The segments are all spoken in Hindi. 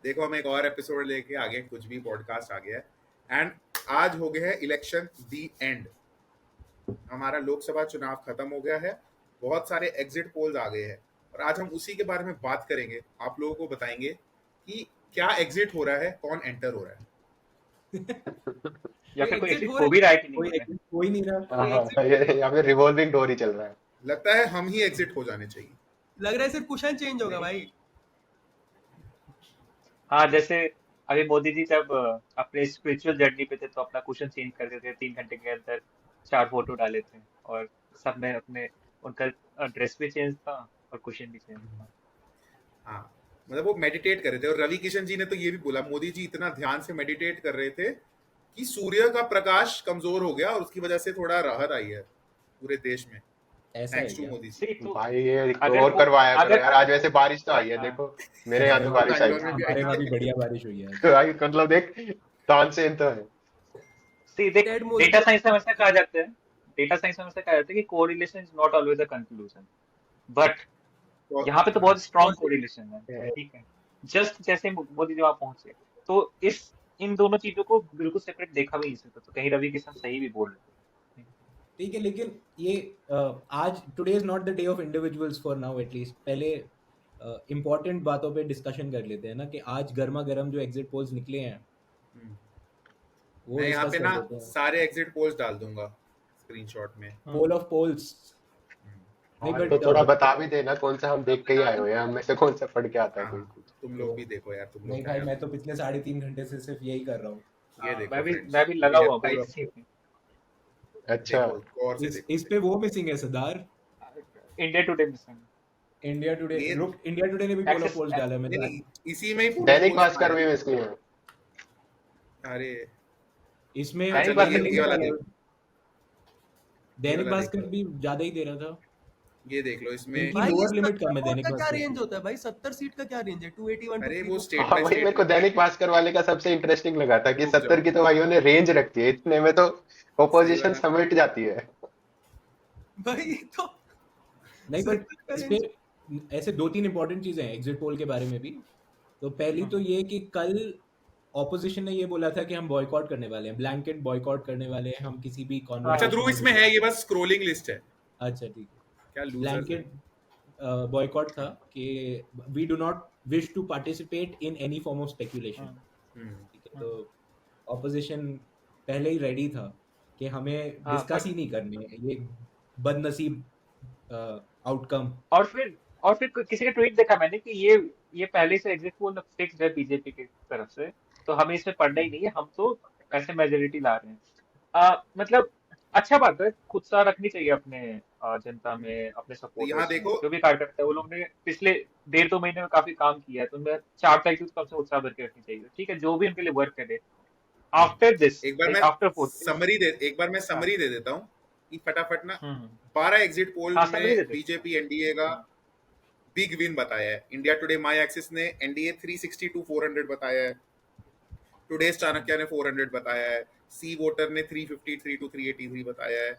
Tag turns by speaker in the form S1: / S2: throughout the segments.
S1: देखो हम एक और एपिसोड लेके आगे, कुछ भी पॉडकास्ट आ गया है। एंड आज हो गया है इलेक्शन दी एंड। हमारा लोकसभा चुनाव खत्म हो गया है, बहुत सारे एग्जिट पोल्स आ गए हैं और आज हम उसी के बारे में बात करेंगे। आप लोगों को बताएंगे कि क्या एग्जिट हो रहा है, कौन एंटर हो रहा है।
S2: या
S3: कोई
S2: फिर कोई
S3: एग्जिट
S2: एग्जिट
S3: हो
S2: हो
S3: रहा
S2: भी रहा है कि
S3: है?
S2: नहीं हो रहा है।
S4: कोई नहीं रहा।
S3: कोई एग्जिट
S5: हाँ, या फिर रिवॉल्विंग डोर ही चल रहा है।
S1: लगता है हम ही एग्जिट हो जाने चाहिए।
S3: लग रहा है सिर्फ कुशन चेंज होगा भाई।
S2: हाँ, जैसे अभी मोदी जी जब अपने स्पिरिचुअल जर्नी पे थे तो अपना क्वेश्चन चेंज कर देते थे, 3 घंटे के अंदर 4 फोटो डाले थे और सब में अपने उनका ड्रेस भी चेंज था और क्वेश्चन भी चेंज था।
S1: हाँ, मतलब वो मेडिटेट कर रहे थे और रवि किशन जी ने तो ये भी बोला, मोदी जी इतना ध्यान से मेडिटेट कर रहे थे कि सूर्य का प्रकाश कमजोर हो गया और उसकी वजह से थोड़ा राहत आई है पूरे देश में,
S4: ऐसा है
S1: थैंक्स टू
S4: क्या?
S1: मोदी जी।
S2: सी तो
S5: भाई ये
S2: अगर
S5: और
S2: वो
S5: करवाया करो
S2: अगर
S5: यार। आज वैसे बारिश तो आई है,
S2: हाँ,
S5: देखो मेरे यहाँ तो
S4: हमारे
S5: बारिश आई।
S1: बैंगलोर में भी आई
S4: हमारे वहाँ भी
S1: है।
S4: बढ़िया बारिश हुई है आज।
S5: तो भाई मतलब देख, तानसेन तो है।
S2: सी देख,
S3: डेड मोदी
S2: डेटा साइंस में हमेशा कहा जाता है, डेटा साइंस में हमेशा कहा जाता है कि correlation is not always a conclusion, but
S1: तो
S2: यहाँ पे तो बहुत स्ट्रॉन्ग कोरिलेशन है।
S5: है।
S2: ठीक है, जस्ट जैसे मोदी जी वहां पहुंचे तो इस इन दोनों चीजों को बिल्कुल सेपरेट देखा भी नहीं सकता, तो कहीं रवि किशन सही भी बोल रहे थे।
S4: ठीक है, लेकिन ये आज today is not the day of individuals for now at least. पहले इम्पोर्टेंट बातों पे डिस्कशन कर लेते हैं ना, कि आज गर्मा गर्म जो एग्जिट पोल्स निकले हैं वो
S1: मैं यहाँ
S4: डिस्कस
S1: पे
S4: कर
S1: ना
S4: लेते हैं।
S1: सारे एग्जिट पोल्स डाल दूंगा स्क्रीनशॉट में।
S4: Poll of polls. नहीं
S5: हाँ, तो
S4: बट
S5: थोड़ा बता भी देना कौन सा हम देख के ही आए हुए हैं, हम में से कौन सा पढ़ के आता है
S1: हाँ
S5: कोई।
S1: हाँ, तुम लोग भी देखो यार, तुम लोग
S4: नहीं भाई,
S1: नए
S4: मैं
S1: हो।
S4: तो पिछले 3.5 घंटे से सिर्फ यही कर रहा हूँ।
S1: ये
S2: हाँ,
S1: देखो फ्रेंड्स,
S2: मैं भी लगा
S1: ये है
S2: हुआ भाई
S1: पोल ऑफ
S2: इसी
S1: पोल।
S2: में।
S5: अच्छा,
S1: देखो गौर से देखो।
S4: इस पे वो मिसिंग है सरदार।
S2: India Today mission,
S4: India Today,
S1: ये
S4: रुक, इंडिया टुडे ने भी पोल ऑफ
S2: एक्सेस
S4: पोल्स डाला है,
S1: नहीं
S4: मैंने
S1: नहीं, इसी में ही पोल ऑफ
S5: दैनिक
S1: पोल्स
S5: भास्कर
S1: में
S5: भी
S1: आया।
S5: मिसली है।
S1: अरे
S4: इसमें
S1: अच्छा,
S2: दैनिक
S1: नहीं
S2: भास्कर
S1: ये
S2: नहीं
S1: वाला
S2: डाला।
S1: देखो, ये
S4: दैनिक
S1: वाला
S4: भास्कर
S1: देखो,
S4: भी ज्यादा ही दे रहा था।
S1: ये देख लो इसमें।
S4: इनकी
S3: भाई
S4: लोअर
S3: इस
S4: लिमिट
S3: 70
S4: कम है
S3: वोट
S4: दैनिक
S3: का क्या
S4: भास्कर
S3: रेंज
S4: की।
S3: होता है भाई? 70 सीट का क्या रेंज है? 281
S1: अरे
S3: टू
S1: वो
S3: 3
S1: स्टेट
S5: हाँ
S1: बाय
S5: वही मेरे
S1: स्टेट
S5: को
S1: है।
S5: दैनिक भास्कर वाले का सबसे इंटरेस्टिंग लगा था कि
S1: रुक
S5: 70
S1: जाओ,
S5: की तो भाइयों ने रेंज रखी है, इतने में तो
S1: सही
S5: ओपोजिशन
S1: वाला।
S5: समेट जाती है।
S3: भाई तो
S4: नहीं बट
S3: 70 का
S4: इस
S3: रेंज।
S4: पे ऐसे 2-3 इंपॉर्टेंट चीजें हैं एग्जिट पोल के बारे में भी। तो पहली तो ये कि कल ऑपोजिशन ने ये बोला था कि हम बॉयकॉट करने वाले हैं, ब्लैंकेट बॉयकॉट करने वाले हैं हम किसी भी
S1: अच्छा
S2: हाँ,
S4: कॉन्वर्सेशन
S1: ध्रुव,
S4: में
S1: इसमें है, ये बस स्क्रोलिंग लिस्ट है।
S4: अच्छा ठीक है।
S1: क्या लूजर्स है।
S4: ब्लैंकेट बॉयकॉट था कि we do not wish to participate in any form of speculation.
S1: Hmm,
S4: ठीक है, तो ऑपोजिशन पहले ही रेडी था कि हमें
S2: हाँ,
S4: डिस्कस ही नहीं करने ये बदनसीब आउटकम।
S2: और फिर किसी का ट्वीट देखा मैंने कि ये पहले से एग्जिट पोल फिक्स है बीजेपी की तरफ से, तो हमें इसमें पढ़ना ही नहीं है, हम तो ऐसे मेजोरिटी ला रहे हैं। मतलब अच्छा बात है, खुद सा रखनी चाहिए अपने जनता में, अपने
S1: तो यहाँ
S2: सपोर्टर्स में,
S1: देखो,
S2: जो भी कार्यकर्ता है वो लोग ने पिछले 1.5-2 महीने में काफी काम किया है, तो उनमें 4 तारीख को कम से उत्साह भर के रखनी चाहिए। ठीक है, जो भी उनके लिए वर्क करे आफ्टर दिस,
S1: एक बार
S2: लाइक
S1: मैं
S2: आफ्टर 14।
S1: एक बार मैं
S2: हाँ,
S1: समरी दे देता हूँ कि फटाफट ना।
S2: हम्म,
S1: 12 एग्जिट पोल
S2: हाँ,
S1: में
S2: समझ देते।
S1: बीजेपी एनडीए का
S2: हाँ,
S1: बिग विन बताया है। इंडिया टुडे माई एक्सिस ने एनडीए 360 टू 400 बताया है। टुडेस चाणक्य ने 400 बताया है। सी वोटर ने 353 टू 383 बताया है।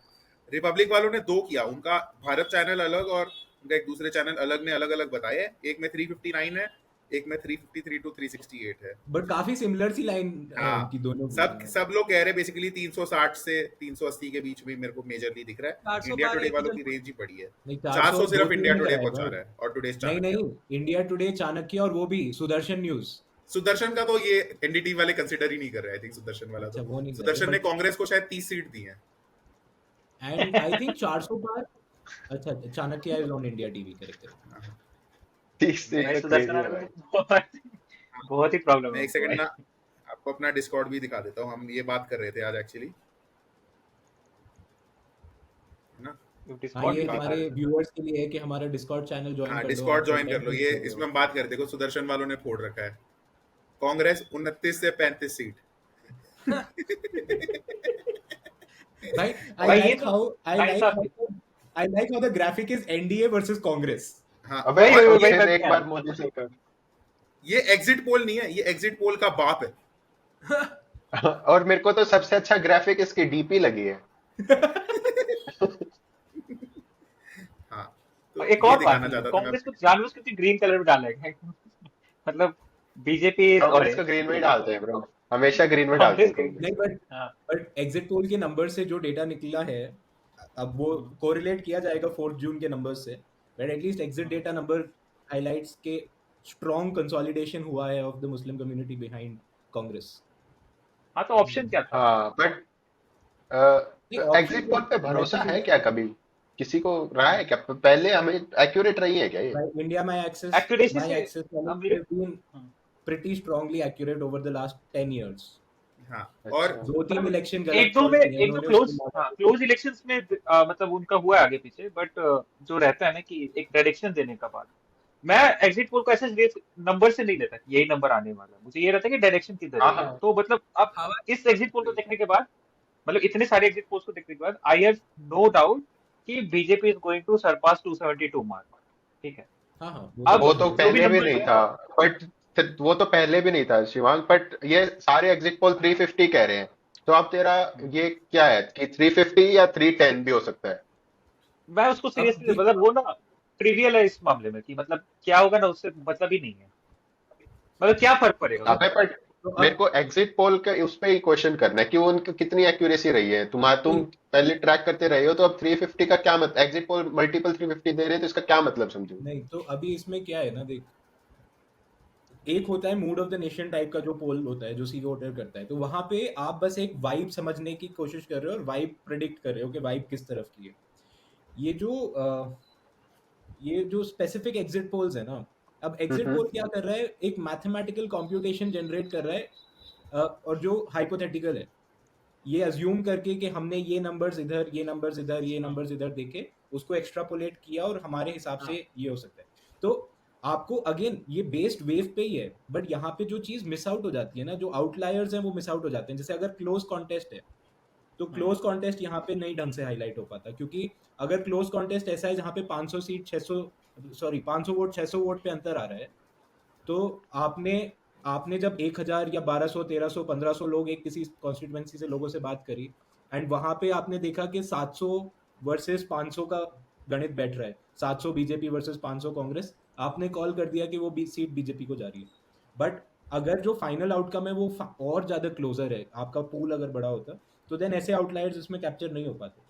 S1: रिपब्लिक वालों ने 2 किया, उनका भारत चैनल अलग और उनका एक दूसरे चैनल अलग ने अलग अलग बताया है। एक में 359 है, एक में 353 टू 368 है।
S4: बट काफी सिमिलर सी लाइन है
S1: हाँ,
S4: उनकी दोनों की।
S1: सब लोग कह रहे हैं बेसिकली 360 से 380 के बीच में मेरे को मेजरली दिख रहा है।
S3: 400
S1: इंडिया
S3: पार
S1: टुडे
S3: लेके
S1: वालों
S3: चल
S1: की
S3: पड़े।
S1: रेंज ही बड़ी है।
S4: नहीं
S1: 400 सिर्फ
S4: 400
S1: इंडिया
S4: नहीं
S1: टुडे
S4: जाएगा।
S1: पहुंचा रहा है और टुडेस
S4: नहीं
S1: चाणक्य।
S4: नहीं, इंडिया टुडे, चाणक्य और वो भी सुदर्शन न्यूज।
S1: सुदर्शन का तो ये एनडीटी वाले कंसिडर ही नहीं कर रहे। आई थिंक सुदर्शन वाला
S4: अच्छा,
S1: तो
S4: वो नहीं कर
S1: सुदर्शन
S4: रहे,
S1: ने कांग्रेस को शायद 30 सीट दी है।
S4: एंड आई थिंक 400 पार। अच्छा, Chanakya is on India TV, correct correct.
S5: 30 seat
S2: भाई
S5: तो
S2: सुदर्शन
S5: क्रेजी है
S2: वाले
S5: भाई।
S2: को तो बहुत ही प्रॉब्लम
S1: मैं
S2: है
S1: एक
S2: उनको
S1: सेकंड
S2: भाई।
S1: ना आपको अपना डिस्कॉर्ड भी दिखा देता हूँ। हम ये बात कर रहे थे आज एक्चुअली, है ना।
S4: हाँ,
S2: डिस्कॉर्ड
S4: ये
S2: भी
S4: हमारे
S2: दिखा
S4: व्यूअर्स के लिए है कि हमारा डिस्कॉर्ड चैनल ज्वाइन
S1: हाँ,
S4: कर लो।
S1: डिस्कॉर्ड
S4: आपको
S1: ज्वाइन कर
S4: 10
S1: लो।
S4: मिनट
S1: ये
S4: मिल
S1: इसमें
S4: जाएगा।
S1: हम बात करते। देखो सुदर्शन वालों ने फोड़ रखा है कांग्रेस 29 से 35 सीट।
S4: भाई आई
S2: भाई ये
S4: लाइक
S2: तो
S4: हाउ
S2: भाई साहब,
S4: I like how the graphic is NDA versus Congress.
S1: हाँ,
S5: अबे
S2: वही
S1: और
S2: वही
S5: फिर
S2: मैं भी
S5: एक
S2: कह
S5: बार
S2: रहा
S5: मोदी से कर।
S1: ये एग्जिट पोल नहीं है, ये एग्जिट पोल का बाप है।
S5: और मेरे को तो सबसे अच्छा ग्राफिक इसकी डीपी लगी है।
S1: हाँ,
S2: हूँ।
S1: तो
S2: एक
S1: ये
S2: और बात
S1: दिखाना
S2: है,
S1: चाहता था मैं।
S2: कांग्रेस को जानबूझ के ग्रीन कलर में डाला है मतलब बीजेपी इज
S5: कांग्रेस का
S2: ऑरेंज,
S5: ग्रीन में
S2: ठीक है।
S5: डालते हैं ब्रो, हमेशा ग्रीन में डालते
S2: कांग्रेस
S5: हैं
S2: के
S5: कांग्रेस।
S4: नहीं,
S2: हाँ।
S4: बट एग्जिट पोल के नंबर से जो डेटा निकला है, अब वो
S2: हम्म,
S4: कोरिलेट किया जाएगा 4 जून के नंबर से, but at least exit
S2: hmm.
S4: Data number highlights के स्ट्रॉन्ग कंसोलिडेशन हुआ है of the Muslim community behind Congress.
S2: हाँ, तो ऑप्शन क्या था?
S5: हाँ बट
S4: नहीं, ऑप्शन
S5: एग्जिट पोल पे भरोसा है
S4: वैसे
S5: क्या कभी? किसी को रहा है क्या पहले? हमें एक्यूरेट रही है क्या ये?
S4: इंडिया
S2: एक्यूरेसी
S4: माई
S2: से
S4: एक्सेस वाले
S2: मेरे
S4: have been
S2: hmm,
S4: pretty strongly accurate over the last 10 years।
S1: हाँ। और
S5: अच्छा।
S4: 2-3
S2: मतलब
S4: इलेक्शन
S2: एक
S4: गलत
S2: दो
S4: कॉल
S2: में,
S4: किए हैं
S2: एक दो
S4: उन्होंने, उसके
S2: क्लोज,
S4: बाद
S2: हाँ, क्लोज इलेक्शंस में मतलब उनका हुआ है आगे पीछे, बट जो रहता है ना कि एक डायरेक्शन देने का बाद, मैं एग्जिट पोल को ऐसे नंबर से नहीं लेता कि यही नंबर आने वाला है। मुझे ये रहता है कि डायरेक्शन किधर
S5: हाँ
S2: है।
S5: हाँ।
S2: तो मतलब अब
S3: हवा
S2: इस एग्जिट पोल को देखने के बाद, मतलब इतने सारे एग्जिट पोल्स को देखने के बाद, आई हैव नो डाउट कि BJP is going to surpass 272 mark, ठीक है।
S4: हाँ हाँ, वो तो
S2: अब
S5: वो तो
S4: डेफिनेटली।
S2: जो भी
S5: पहले भी
S2: नंबर्स
S5: नहीं
S2: है,
S5: था, बट वो तो पहले भी नहीं था शिवांग, बट ये सारे एग्जिट पोल 350 कह रहे हैं। तो अब तेरा ये क्या है कि 350 या 310 भी हो सकता है?
S2: मैं उसको
S4: अब
S2: सीरियसली,
S4: देखिए,
S2: मतलब वो ना ट्रिवियल है इस मामले में, कि मतलब क्या होगा ना उससे मतलब ही नहीं है। मतलब क्या फर्क पड़ेगा
S4: तो
S2: उससे?
S5: अबे पर
S4: तो
S5: मेरे
S4: अब
S5: को एग्जिट पोल के उस पे ही क्वेश्चन करना है कि वो उनकी कितनी एक्यूरेसी रही है। तुम
S4: नहीं
S5: पहले ट्रैक करते रहे हो, तो अब 350 का क्या मतलब? एग्जिट पोल मल्टीपल 350 दे रहे हैं, तो इसका क्या मतलब समझो?
S4: नहीं, तो अभी इसमें क्या है ना, देख, एक होता है mood off the nation type का जो पोल होता है जो सी वोटर करता है, तो वहां पे आप बस एक वाइब समझने की कोशिश कर रहे हो और वाइब प्रिडिक्ट कर रहे हो कि वाइब किस तरफ की है। ये जो ये जो स्पेसिफिक एग्जिट पोल्स है ना, अब एग्जिट
S5: हम्म।
S4: पोल क्या कर रहा है, एक मैथमेटिकल कंप्यूटेशन जनरेट कर रहा है, और जो हाइपोथेटिकल है, ये अज्यूम करके कि हमने ये नंबर्स इधर, ये नंबर्स इधर, ये
S2: हाँ,
S4: नंबर्स इधर देखे, उसको एक्स्ट्रापोलेट किया और हमारे हिसाब
S2: हाँ,
S4: से ये हो सकता है। तो आपको अगेन ये बेस्ड वेव पे ही है, बट यहाँ पे जो चीज मिस आउट हो जाती है ना, जो आउटलायर्स हैं वो मिस आउट हो जाते हैं। जैसे अगर क्लोज कॉन्टेस्ट है, तो
S2: हाँ,
S4: क्लोज कॉन्टेस्ट यहाँ पे नहीं ढंग से हाईलाइट हो पाता, क्योंकि अगर क्लोज कॉन्टेस्ट ऐसा है जहाँ पे 500 सीट 600, सॉरी 500 वोट 600 वोट पे अंतर आ रहा है, तो आपने आपने जब 1000 या 1200 1300 1500 लोग एक किसी कॉन्स्टिट्यूएंसी से लोगों से बात करी, एंड वहां पे आपने देखा कि 700 वर्सेस 500 का गणित बैठ रहा है, 700 बीजेपी वर्सेस 500 कांग्रेस, आपने कॉल कर दिया कि वो सीट बीजेपी को जा रही है। बट अगर जो फाइनल आउटकम है वो और ज्यादा क्लोजर है, आपका पूल अगर बड़ा होता, तो देन ऐसे आउटलायर्स इसमें कैप्चर नहीं हो पाते।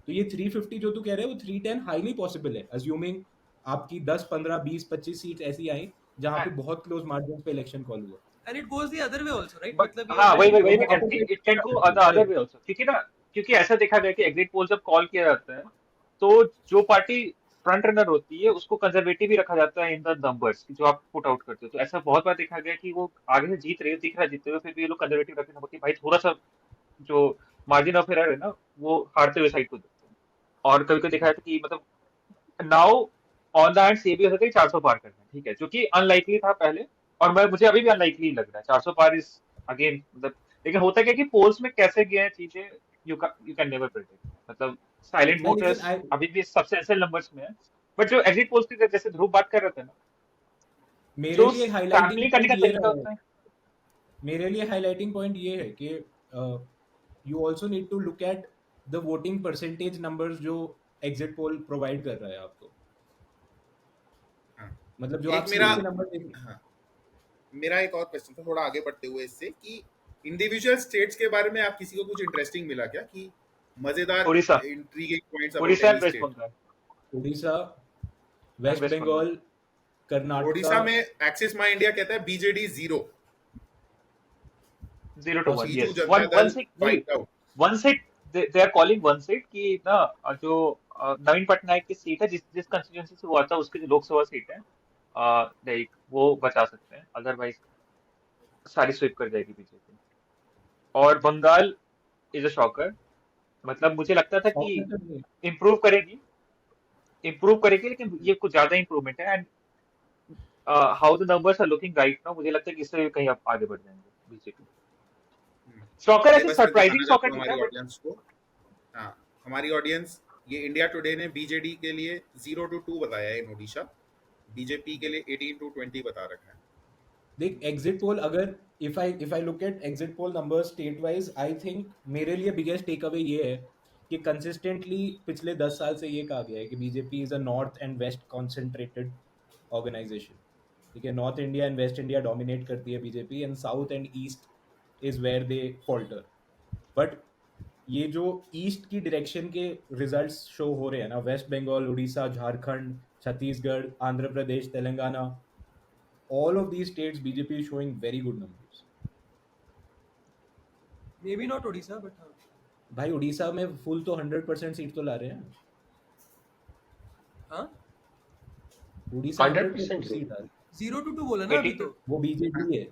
S4: तो ये 350 जो तू कह रहे है वो 310 हाईली पॉसिबल है, अज्यूमिंग आपकी 10 15 20 25 सीट ऐसी आई जहाँ पे बहुत क्लोज मार्जिन पे इलेक्शन कॉल हुआ।
S3: And it goes the other way also, right?
S2: But
S3: मतलब ये
S2: हाँ,
S3: होता है
S2: वही
S3: कि
S2: वही वही
S3: बहुत
S2: मैं
S4: वो
S2: कह रहा
S3: सारे
S2: था
S4: opposite
S2: कि it can go the
S4: correct।
S2: Other way also, क्योंकि ना, क्योंकि ऐसा देखा गया कि एग्जिट पोल जब कॉल किया जाता है, तो जो पार्टी फ्रंट रनर होती है उसको कंजर्वेटिव ही रखा जाता है इन द नंबर्स जो आप पुट आउट करते हो। तो ऐसा बहुत बार देखा गया कि वो आगे से जीत रहे हो, दिख रहा है जीतते हुए, फिर भी ये लोग कंजर्वेटिव रखते हैं कि भाई थोड़ा सा जो मार्जिन ऑफ एरर है ना, वो हारते हुए साइड को देखते हैं। और कभी कभी देखा जाता है कि मतलब नाउ ऑन द हैंड्स ये भी हो सकता है कि 400 पार करना है, ठीक है, जो कि अनलाइकली था पहले, और मैं मुझे अभी भी अनलाइकली लग रहा है 400 पार इज अगेन, मतलब। लेकिन होता क्या है कि पोल्स में कैसे गए हैं चीजें, यू कैन नेवर प्रेडिक्ट। मतलब साइलेंट
S4: नहीं, लेकिन
S2: वोटर्स अभी भी सब्सटेंशियल नंबर्स में है। बट जो एग्जिट पोल्स की जैसे ध्रुव बात कर रहे थे ना,
S4: मेरे
S2: जो
S4: लिए हाईलाइटिंग
S2: सैम्पलिंग करने
S4: पॉइंट
S2: का
S4: ये
S2: तरीका
S4: रहा है,
S2: होता है।
S4: मेरे लिए हाईलाइटिंग पॉइंट ये है कि you also need to look at the voting percentage numbers जो एग्जिट पोल प्रोवाइड कर रहा है आपको।
S1: हाँ।
S4: मतलब जो
S1: एक
S4: आप
S1: मेरा
S4: सीट के नंबर देख,
S1: हाँ, मेरा एक और क्वेश्चन था थोड़ा आगे बढ़ते हुए इससे, कि इंडिविजुअल स्टेट्स के बारे में आप किसी को कुछ इंटरेस्टिंग मिला क्या, कि मजेदार
S2: Orissa,
S1: intriguing points about
S2: Orissa
S1: any
S2: and west
S1: state?
S2: Bengal,
S4: Orissa,
S2: and
S4: west
S2: west Bengal.
S4: Bengal, Karnataka.
S1: Odisha में एक्सिस माई इंडिया कहता है BJD zero,
S2: 0 to 1,
S1: Biju
S2: yes,
S1: Janata
S2: one one
S1: Dal
S2: seat नहीं,
S1: fight out.
S2: One seat, they are calling one seat कि ना, जो नवीन पटनायक की सीट है, जिस जिस कंस्टिट्यूंसी से वो आता है, उसकी जो लोकसभा सीट है, लाइक वो बचा सकते हैं, अदरवाइज सारी स्वीप कर जाएगी बीजेपी। और बंगाल इज अ शॉकर। मतलब मुझे लगता था कि
S4: शॉक में तो नहीं है।
S2: इम्प्रूव करेगी, इम्प्रूव करेगी, लेकिन ये कुछ ज्यादा इम्प्रूवमेंट है। And how the numbers are looking right now, मुझे लगता है कि इससे भी कहीं आप आगे बढ़ जाएंगे बीजेपी। शॉकर
S1: ये
S2: ऐसे
S1: बस मैं
S2: सरप्राइजिंग
S1: दिखाना चाहता
S2: शॉकर
S1: हूँ
S2: नहीं था,
S1: हमारी
S2: बट
S1: ऑडियंस को। हाँ, हमारी ऑडियंस, ये इंडिया टुडे ने बीजेडी के लिए 0 to 2 बताया है इन ओडिशा, बीजेपी के लिए 18 to 20 बता रखा है।
S4: देख एग्जिट पोल, अगर if I look at exit poll numbers state wise, I think मेरे लिए बिगेस्ट टेक अवे ये है कि कंसिस्टेंटली पिछले 10 साल से ये कहा गया है कि BJP is a north and west concentrated organisation. ठीक है, north India and west India dominate करती है BJP, and south and east is where they falter. But ये जो ईस्ट की डायरेक्शन के रिजल्ट्स शो हो रहे हैं ना, west Bengal, Orissa, Jharkhand, Chhattisgarh, Andhra Pradesh, Telangana, all of these states BJP is showing very good numbers.
S3: Maybe not Odisha, but हाँ.
S4: भाई उड़ीसा में फुल तो 100% सीट तो ला रहे हैं.
S3: हाँ?
S4: उड़ीसा
S5: 100%
S4: 100% सीट आ रही
S3: 0 to 2 बोला ना अभी
S2: 82
S3: तो.
S4: है. वो बीजेडी है.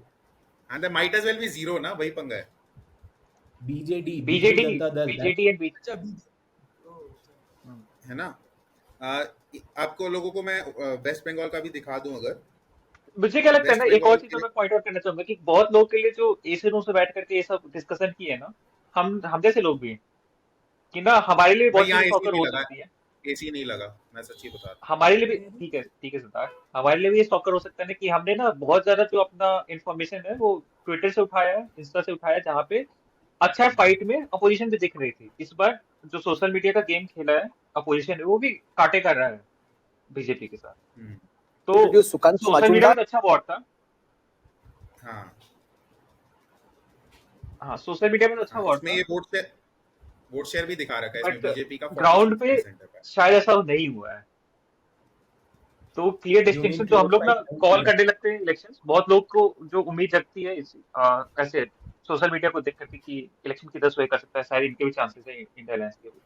S1: And the might as well be zero ना, वही पंगा है.
S4: BJD, Biju
S2: BJD
S4: Janata Dal.
S2: BJD and BJP
S3: अच्छा बीजेपी.
S1: है ना. आपको लोगों को मैं वेस्ट बंगाल का भी दिखा दूं अगर.
S2: मुझे क्या लगता है
S1: वेस्ट
S2: ना, एक और
S1: बंगाल
S2: चीज
S1: के
S2: तो मैं पॉइंट आउट करना चाहूंगा कि बहुत लोग के लिए जो एसी रूम से बैठ करके ये सब डिस्कशन किए है ना, हम जैसे लोग भी, कि ना हमारे लिए भी
S1: भाई
S2: बहुत
S1: यहाँ
S2: चीजें
S1: एसी
S2: सॉकर
S1: नहीं
S2: हो
S1: लगा,
S2: सकती है.
S1: एसी नहीं लगा, मैं सच्ची बता रहा
S2: हमारे लिए भी ठीक है सिद्धार्थ, हमारे लिए भी ये सॉकर हो सकता है ना कि हमने ना बहुत ज्यादा जो अपना इंफॉर्मेशन है वो ट्विटर से उठाया है, इंस्टा से उठाया है, जहाँ पे अच्छा फाइट में अपोजिशन भी दिख रही थी. इस बार जो सोशल मीडिया का गेम खेला है अपोजिशन है, वो भी काटे कर रहा है बीजेपी के साथ.
S1: हूँ.
S2: तो
S6: जो सुकांत
S2: सोशल मीडिया में
S6: मजूमदार
S2: तो अच्छा वॉर था.
S1: हाँ
S2: हाँ, सोशल मीडिया में तो अच्छा
S1: हाँ,
S2: वॉर
S1: इसमें
S2: था,
S1: ये वोट शेयर भी दिखा रखा है इसमें,
S2: बट
S1: बीजेपी का
S2: ग्राउंड पे
S1: 46% है.
S2: शायद ऐसा नहीं हुआ है. तो क्लियर
S4: You mean
S2: डिस्टिंक्शन जो हम लोग ना
S4: close
S2: कॉल
S4: fight?
S2: करने लगते हैं इलेक्शंस, बहुत लोग को जो उम्मीद जगती है ऐसे सोशल मीडिया को देख करके कि इलेक्शन की 10 वे कर सकता है, शायद इनके भी चांसेस है इंडिया अलायंस के भी.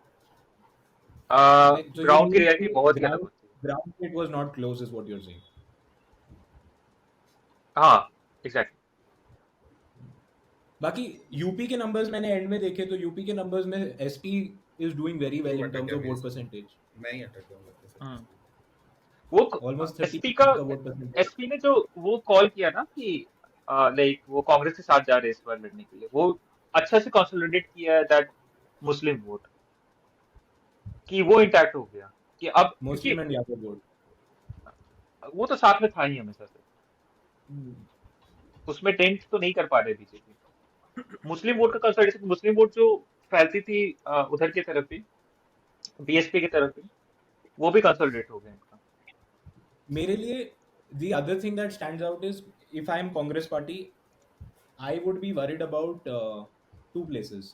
S4: So you
S2: ग्राउंड की
S4: mean
S2: रियलिटी बहुत ही अलग
S4: ground
S2: होती है.
S4: ground it was not close is what you're saying.
S2: हाँ एग्जैक्टली.
S4: बाकी यूपी के नंबर्स मैंने एंड में देखे तो यूपी के नंबर्स में SP is doing very well in
S1: अटक
S4: टर्म्स
S1: गया
S4: ऑफ
S1: मेरे
S4: वोट
S1: से.
S4: परसेंटेज.
S1: मैं ही अटक गया हूँ.
S2: वो
S4: ऑलमोस्ट
S2: एसपी
S4: 30% का वोट
S2: का
S4: परसेंटेज.
S2: एसपी ने जो वो कॉल किया ना कि लाइक वो कांग्रेस के साथ जा रहे हैं इस बार लड़ने के लिए, वो अच्छा से कंसोलिडेट किया है दैट मुस्लिम वोट, कि वो इंटैक्ट हो गया कि अब क्योंकि
S4: मुस्लिम एंड यादव वोट.
S2: वो तो साथ में था ही हमेशा से, उसमें डेंट तो नहीं कर पा रहे बीजेपी. मुस्लिम वोट का कंसोलिडेशन, मुस्लिम वोट जो फैलती थी उधर की तरफ भी, बीएसपी की तरफ भी, वो भी कंसोलिडेट हो गया इनका.
S4: मेरे लिए the other thing that stands out is if I am Congress party, I would be worried about two places,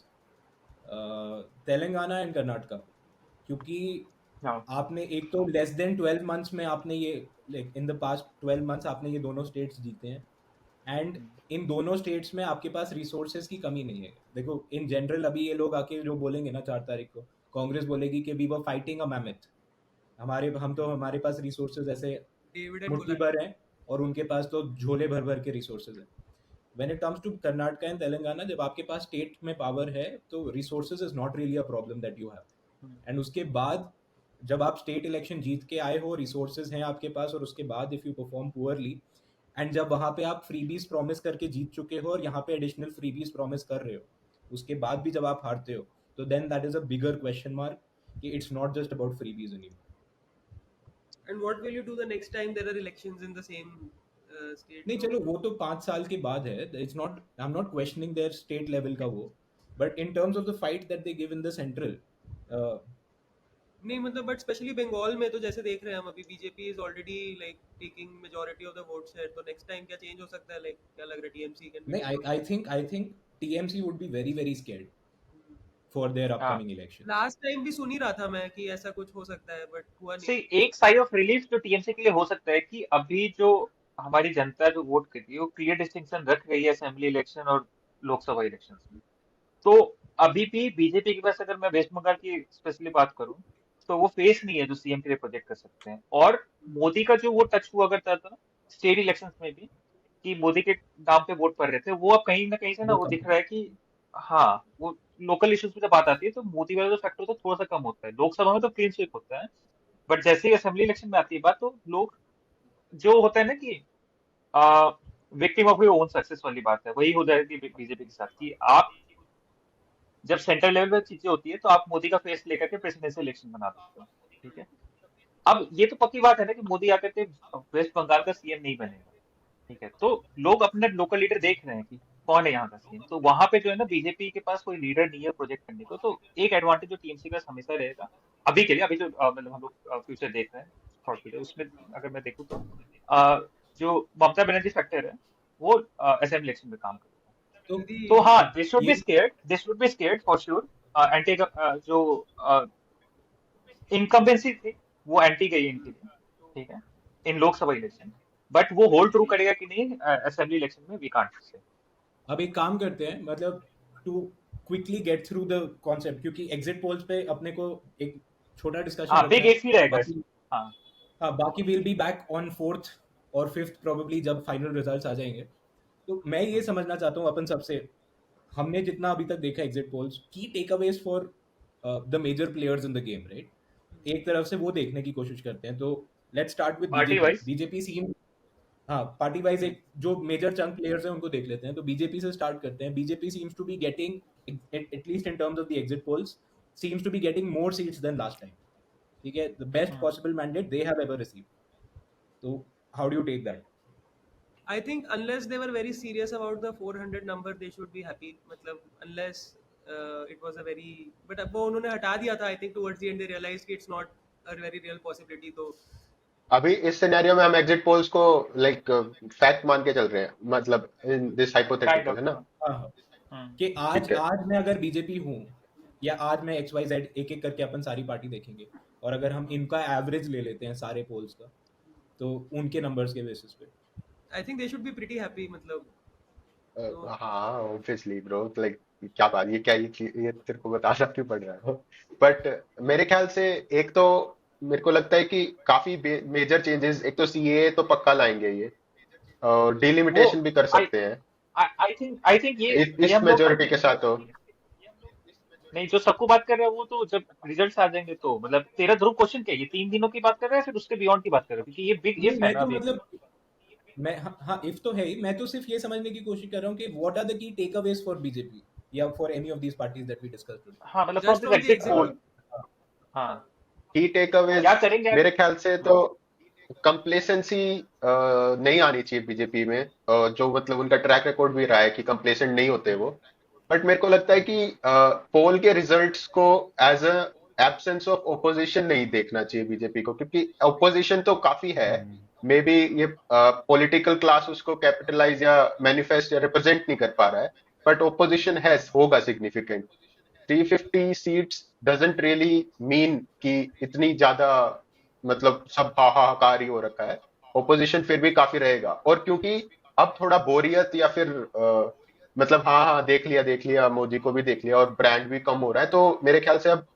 S4: Telangana and Karnataka. क्योंकि
S2: हाँ
S4: आपने एक तो लेस देन 12 मंथ्स में आपने ये like in the past 12 months आपने ये दोनों स्टेट्स जीते हैं, एंड इन दोनों स्टेट्स में आपके पास रिसोर्सेज की कमी नहीं है. देखो इन जनरल अभी ये लोग आके जो बोलेंगे ना 4 तारीख को, कांग्रेस बोलेगी कि we were fighting a mammoth. हमारे पास रिसोर्सेज ऐसे
S3: डेविड एंड
S4: मुट्ठी भर हैं और उनके पास तो झोले भर भर के रिसोर्सेज हैं. When it comes to Karnataka and Telangana, जब आपके पास स्टेट में पावर है तो resources is not really a problem that you have. And उसके बाद जब आप स्टेट इलेक्शन जीत के आए हो, रिसोर्सेज हैं आपके पास, और उसके बाद if you perform poorly, and जब वहाँ पे आप फ्रीबीज प्रॉमिस करके जीत चुके हो और यहाँ पे एडिशनल फ्रीबीज प्रॉमिस कर रहे हो, उसके बाद भी जब आप हारते हो, तो then that is a bigger question mark कि it's not just about freebies anymore.
S3: And what will you do the next time there are elections in the same state?
S4: नहीं चलो वो तो 5 साल के बाद है. It's not, I am not questioning there state level का वो, but in terms of the fight that they give in the central.
S3: नहीं मतलब बट स्पेशली बंगाल में तो जैसे देख रहे हैं हम अभी BJP is already like taking majority of the votes है, तो नेक्स्ट टाइम क्या चेंज हो सकता है? लाइक क्या लग रहा है टीएमसी कैन
S4: नहीं, I think TMC would be very very scared for their
S2: हाँ
S4: अपकमिंग इलेक्शन.
S3: लास्ट टाइम भी सुन ही रहा था मैं कि ऐसा कुछ हो सकता है, बट हुआ
S2: से
S3: नहीं.
S2: एक साइड ऑफ रिलीफ जो टीएमसी के लिए हो सकता है कि अभी जो हमारी जनता जो वोट करती है वो क्लियर डिस्टिंक्शन रख रही है असेंबली इलेक्शन और लोकसभा इलेक्शन में. तो अभी भी बीजेपी के पास, अगर मैं वेस्ट बंगाल की स्पेशली बात करूं, तो वो फेस नहीं है जो सीएम के लिए प्रोजेक्ट कर सकते हैं. और मोदी का जो वो टच हुआ करता था स्टेट इलेक्शंस में भी, कि मोदी के नाम पे वोट पड़ रहे थे, वो अब कहीं ना कहीं से ना वो दिख रहा है कि हाँ, वो लोकल इश्यूज पे जब बात आती है तो मोदी वाला जो फैक्टर होता है थोड़ा सा कम होता है. लोकसभा में तो क्लीन स्वीप होता है, बट जैसे ही असेंबली इलेक्शन में आती है बात, तो लोग जो होता है ना कि victim of your own success वाली बात है, वही हो जाएगी बीजेपी के साथ कि आप जब सेंट्रल लेवल पे चीजें होती है तो आप मोदी का फेस लेकर के प्रेसिडेंशियल इलेक्शन बना देते हो. ठीक है, अब ये तो पक्की बात है ना कि मोदी आकर के वेस्ट बंगाल का सीएम नहीं बनेगा. ठीक है, तो लोग अपने लोकल लीडर देख रहे हैं कि कौन है यहाँ का सीएम. तो वहां पे जो है ना बीजेपी के पास कोई लीडर नहीं है प्रोजेक्ट करने को, तो एक एडवांटेज जो टीएमसी के पास हमेशा रहेगा अभी के लिए, अभी जो मतलब हम लोग फ्यूचर देख रहे हैं शॉर्ट पीरियड, उसमें अगर मैं देखूँ तो जो ममता बनर्जी फैक्टर है वो असेंबली इलेक्शन में काम करेगा।
S4: तो
S2: तो
S3: यदि
S2: हाँ, दे
S4: ये
S2: should be scared for sure. Anti जो इनकम्बेंसी थी वो एंटी गई इनके लिए, ठीक है, इन लोकसभा इलेक्शन। बट वो होल्ड ट्रू करेगा कि नहीं असेंबली इलेक्शन में, वी कांट से।
S4: अब एक काम करते हैं, मतलब to quickly get through the concept, क्योंकि एग्जिट पोल्स पे अपने को एक छोटा डिस्कशन
S2: हाँ,
S4: रखना
S2: बिग
S4: है।
S2: एक ही रहेगा
S4: बाकी
S2: हाँ।
S4: हाँ, बाकी will be back on 4th और 5th प्रोबेबली, जब फाइनल रिजल्ट्स आ जाएंगे। तो मैं ये समझना चाहता हूँ अपन सबसे, हमने जितना अभी तक देखा एग्जिट पोल्स की takeaways for the major players in the game, right? एक तरफ से वो देखने की कोशिश करते हैं। तो let's start with
S2: party
S4: BJP.
S2: Wise.
S4: BJP seem, हाँ, पार्टी वाइज एक जो मेजर चंक प्लेयर्स हैं उनको देख लेते हैं। तो बीजेपी से स्टार्ट करते हैं। BJP seems to be getting, at least in terms of the exit polls, seems to be getting more seats than last time. ठीक है, the best possible mandate they have ever received. तो how do you take that?
S3: I think unless they were very serious about the 400 number, they should be happy. मतलब unless it was a very, but अब वो उन्होंने हटा दिया था. I think towards the end they realized कि it's not a very real possibility. तो
S5: अभी इस सिनेरियो में हम एग्जिट पोल्स को लाइक फैक्ट मान के चल रहे हैं, मतलब in this
S2: kind
S5: hypothetical,
S2: of
S5: है ना?
S4: हाँ, कि
S5: ठीक है।
S4: आज मैं अगर बीजेपी हूँ, या आज मैं एक्स वाई जेड, एक एक करके अपन सारी पार्टी देखेंगे, और अगर हम इनका एवरेज ले लेते हैं सारे पोल्स का, तो उनके नंबर्स के बेसिस पे
S3: I think they should be pretty happy. मतलब तो
S5: हाँ ऑब्वियसली ब्रो, लाइक क्या बात, ये क्या, ये तेरे को बताना क्यों पड़ रहा है? बट मेरे ख्याल से एक तो मेरे को लगता है कि काफी मेजर चेंजेस, एक तो सीए तो पक्का लाएंगे ये, और
S2: वो
S5: डिलिमिटेशन भी कर
S2: आई
S5: सकते हैं
S2: आई थिंक ये
S5: इस
S2: हम लोग
S5: मेजोरिटी के साथ तो।
S2: नहीं, जो सबको बात कर रहे हैं वो तो जब रिजल्ट्स आ जाएंगे तो, मतलब तेरा ध्रुव क्वेश्चन क्या है, ये 3 दिनों की बात कर रहा है फिर उसके बियॉन्ड की बात कर रहा है, क्योंकि ये बिग
S4: नहीं,
S2: इफ है
S4: मैं
S2: ना
S4: तो
S2: अभी।
S4: मतलब मैं हाँ हाँ, इफ तो है ही। मैं तो सिर्फ ये समझने की कोशिश कर रहा हूँ कि what are the key takeaways for BJP या for any of these parties that we discuss today.
S2: हाँ, मतलब from
S3: just
S2: this
S3: from the
S2: exit
S3: exit
S2: poll. हाँ,
S5: की टेक अवेज
S2: क्या करेंगे
S5: मेरे ख्याल से तो
S2: हाँ।
S5: कंप्लेसेंसी नहीं आनी चाहिए बीजेपी में, जो मतलब उनका ट्रैक रिकॉर्ड भी रहा है कि कंप्लेसेंट नहीं होते वो। बट मेरे को लगता है कि पोल के रिजल्ट्स को as a absence of opposition नहीं देखना चाहिए बीजेपी को, क्योंकि ओपोजिशन तो काफी है। मे बी ये पॉलिटिकल क्लास उसको कैपिटलाइज या मैनिफेस्ट या रिप्रेजेंट नहीं कर पा रहा है, बट ओपोजिशन है, होगा significant. 350 seats doesn't really mean कि इतनी ज्यादा, मतलब सब हाहाकार ही हो रखा है। ओपोजिशन फिर भी काफी रहेगा, और क्योंकि अब थोड़ा बोरियत या फिर मतलब हाँ हाँ देख लिया मोदी को भी देख लिया, और ब्रांड भी कम हो रहा है, तो मेरे ख्याल से अब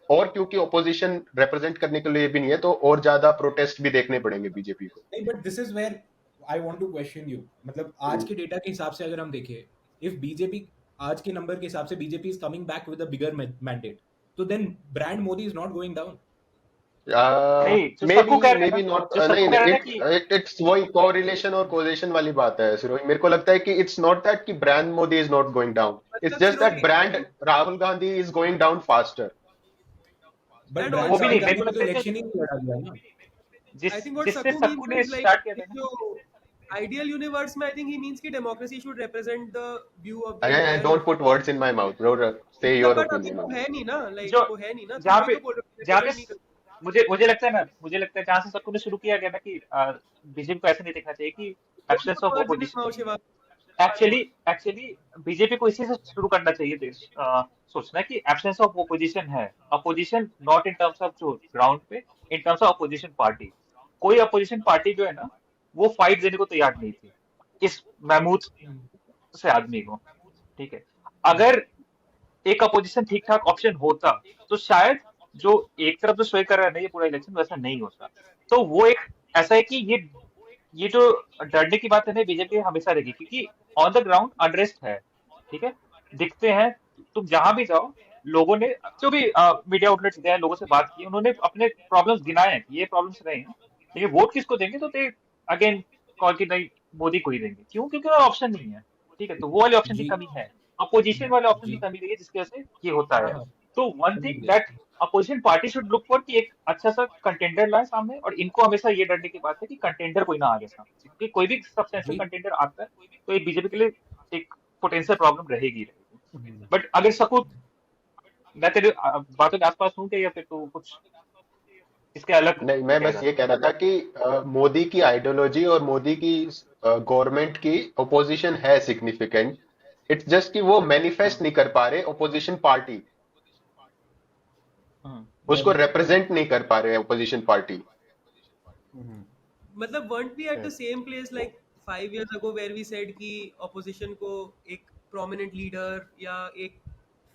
S5: और क्योंकि ओपोजिशन रिप्रेजेंट करने के लिए भी नहीं है, तो और ज्यादा प्रोटेस्ट भी देखने पड़ेंगे बीजेपी को।
S4: नहीं, but this is where I want to question you. मतलब आज के डेटा के हिसाब से अगर हम देखें, इफ बीजेपी आज के नंबर के हिसाब से BJP is coming back with a bigger mandate, तो then brand Modi is not going down.
S2: नहीं, जो
S5: मे
S2: सबको कह
S5: बी
S2: रहे हैं ना,
S5: नॉट,
S2: जो सबको
S5: नहीं
S2: कह रहे हैं ना
S5: इट
S2: कि
S5: इट्स वही कोरिलेशन और कोजेशन वाली बात है सिरोही। मेरे को लगता है कि इट्स नॉट दैट कि brand Modi is not going down, it's
S3: मतलब
S5: जस्ट दैट
S3: सिरोही
S5: brand Rahul Gandhi is going down faster.
S4: But
S3: and
S4: brand
S2: वो भी
S3: also
S4: राहुल
S2: नहीं,
S3: I
S2: मेरे
S4: गांधी
S2: को
S3: think
S4: ने तो
S2: लगता है
S4: इलेक्शन ही
S2: कि
S4: नहीं लड़ा दिया ना।
S3: I think what
S2: जिससे
S3: Sakku
S2: सबको
S3: means
S2: ने
S3: is like
S2: स्टार्ट किया था
S3: इस
S2: ना।
S3: जो ideal universe में I think he means कि democracy should represent the view of the
S5: अरे
S3: entire
S5: don't put words in my mouth bro, से
S3: मतलब
S5: योर
S3: बट अभी
S5: ओपिनियन
S3: तो
S5: ऑन
S3: है नहीं ना, लाइक
S2: जो
S3: वो है नहीं ना, तो
S2: जहाँ
S3: वही
S2: पे
S3: तो बोल रहा हूँ
S2: जहाँ पे
S3: represent नहीं कर
S2: मुझे लगता है ना, मुझे लगता है जहाँ से सबको ने शुरू किया गया ना कि बीजेपी को ऐसे नहीं देखना चाहिए कि
S3: don't
S2: absence
S3: put
S2: of
S3: words in his
S2: opposition
S3: mouth
S2: नहीं है।
S3: शिवा.
S2: एक्चुअली एक्चुअली बीजेपी को इसी से शुरू करना चाहिए देश सोचना कि एब्सेंस ऑफ ओपोजिशन है। Opposition not in terms of जो ग्राउंड पे, इन टर्म्स ऑफ अपोजिशन पार्टी। कोई अपोजिशन पार्टी जो है ना, वो फाइट देने को तैयार नहीं थी इस महमूद से आदमी को, ठीक है। अगर एक अपोजिशन ठीक ठाक ऑप्शन होता तो शायद जो एक तरफ जो स्वय कर रहा है ना ये पूरा इलेक्शन, वैसा नहीं होता। तो वो एक ऐसा है कि ये जो डरने की बात है ना, बीजेपी हमेशा रहेगी, क्योंकि ऑन द ग्राउंड अनरेस्ट है, ठीक है। दिखते हैं, तुम जहां भी जाओ, लोगों ने जो भी मीडिया आउटलेट्स गए, लोगों से बात की, उन्होंने अपने प्रॉब्लम्स गिनाए हैं कि ये प्रॉब्लम्स रहे हैं, लेकिन वोट किसको देंगे तो दे अगेन कॉल की नहीं, मोदी को ही देंगे। क्यों? क्योंकि ऑप्शन नहीं है, ठीक है। तो वो वाले ऑप्शन की
S4: जी
S2: कमी है, अपोजिशन वाले ऑप्शन की
S4: जी,
S2: कमी रही है, जिसकी वजह से ये होता
S4: हाँ
S2: है।
S4: हाँ,
S2: तो वन
S4: समझ
S2: थिंग
S4: गया।
S2: That opposition party should look for कि एक अच्छा सा कंटेंडर लाए सामने, और इनको हमेशा ये डरने की बात है कि कंटेंडर कोई ना आ जाए सामने, क्योंकि कोई भी सब्सटेंशियल
S4: जी,
S2: कंटेंडर आता है तो ये बीजेपी के लिए एक पोटेंशियल प्रॉब्लम रहेगी रहेगी।
S4: हम्म।
S2: बट अगर सकूं, मैं तेरे बातों के आसपास हूँ क्या, या फिर तू कुछ इसके अलग
S5: नहीं, मैं
S2: कह
S5: बस
S2: रहा
S5: ये
S2: था।
S5: कह रहा था कि मोदी की आइडियोलॉजी और मोदी की गवर्नमेंट की ओपोजिशन है सिग्निफिकेंट। इट्स जस्ट कि वो मैनिफेस्ट
S2: हम्म
S5: नहीं कर पा रहे ओपोजिशन पार्टी,
S2: हम्म
S5: उसको
S4: वेरी
S5: रिप्रेजेंट नहीं कर पा रहे ओपोजिशन पार्टी।
S1: हम्म,
S3: मतलब weren't we at the
S1: correct.
S3: same place like 5 years ago where we said कि opposition को एक prominent leader या एक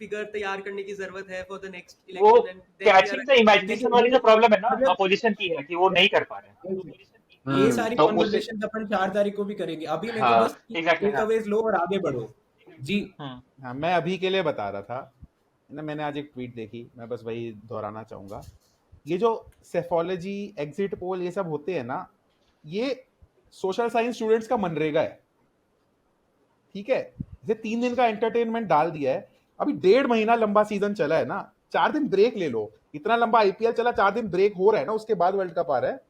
S3: figure तैयार करने की जरूरत है for the next
S2: वो
S3: election and then we are
S2: catching the
S4: ठीक है।
S2: इमेजिनेशन वाली जो प्रॉब्लम है ना
S4: मतलब
S2: अपोजिशन की है कि वो नहीं कर पा रहे हैं।
S4: ये सारी
S5: तो उस
S4: कॉन्वर्सेशन अपन 4 तारीख को भी करेंगे, अभी नहीं तो बस
S5: हाँ
S2: एग्जैक्टली
S4: टेक
S2: हाँ।
S4: अवेज लो और आगे बढ़ो जी।
S1: हाँ, मैं अभी के लिए बता रहा था ना, मैंने आज एक ट्वीट देखी, मैं बस वही दोहराना चाहूंगा। ये जो सेफोलॉजी, एग्जिट पोल, ये सब होते हैं ना, ये सोशल साइंस स्टूडेंट्स का मनरेगा है, ठीक है। जैसे 3 दिन का एंटरटेनमेंट डाल दिया है, अभी 1.5 महीना लंबा सीजन चला है ना, 4 दिन ब्रेक ले लो। इतना लंबा आईपीएल चला, 4 दिन ब्रेक हो रहा है ना, उसके बाद वर्ल्ड कप आ रहा है,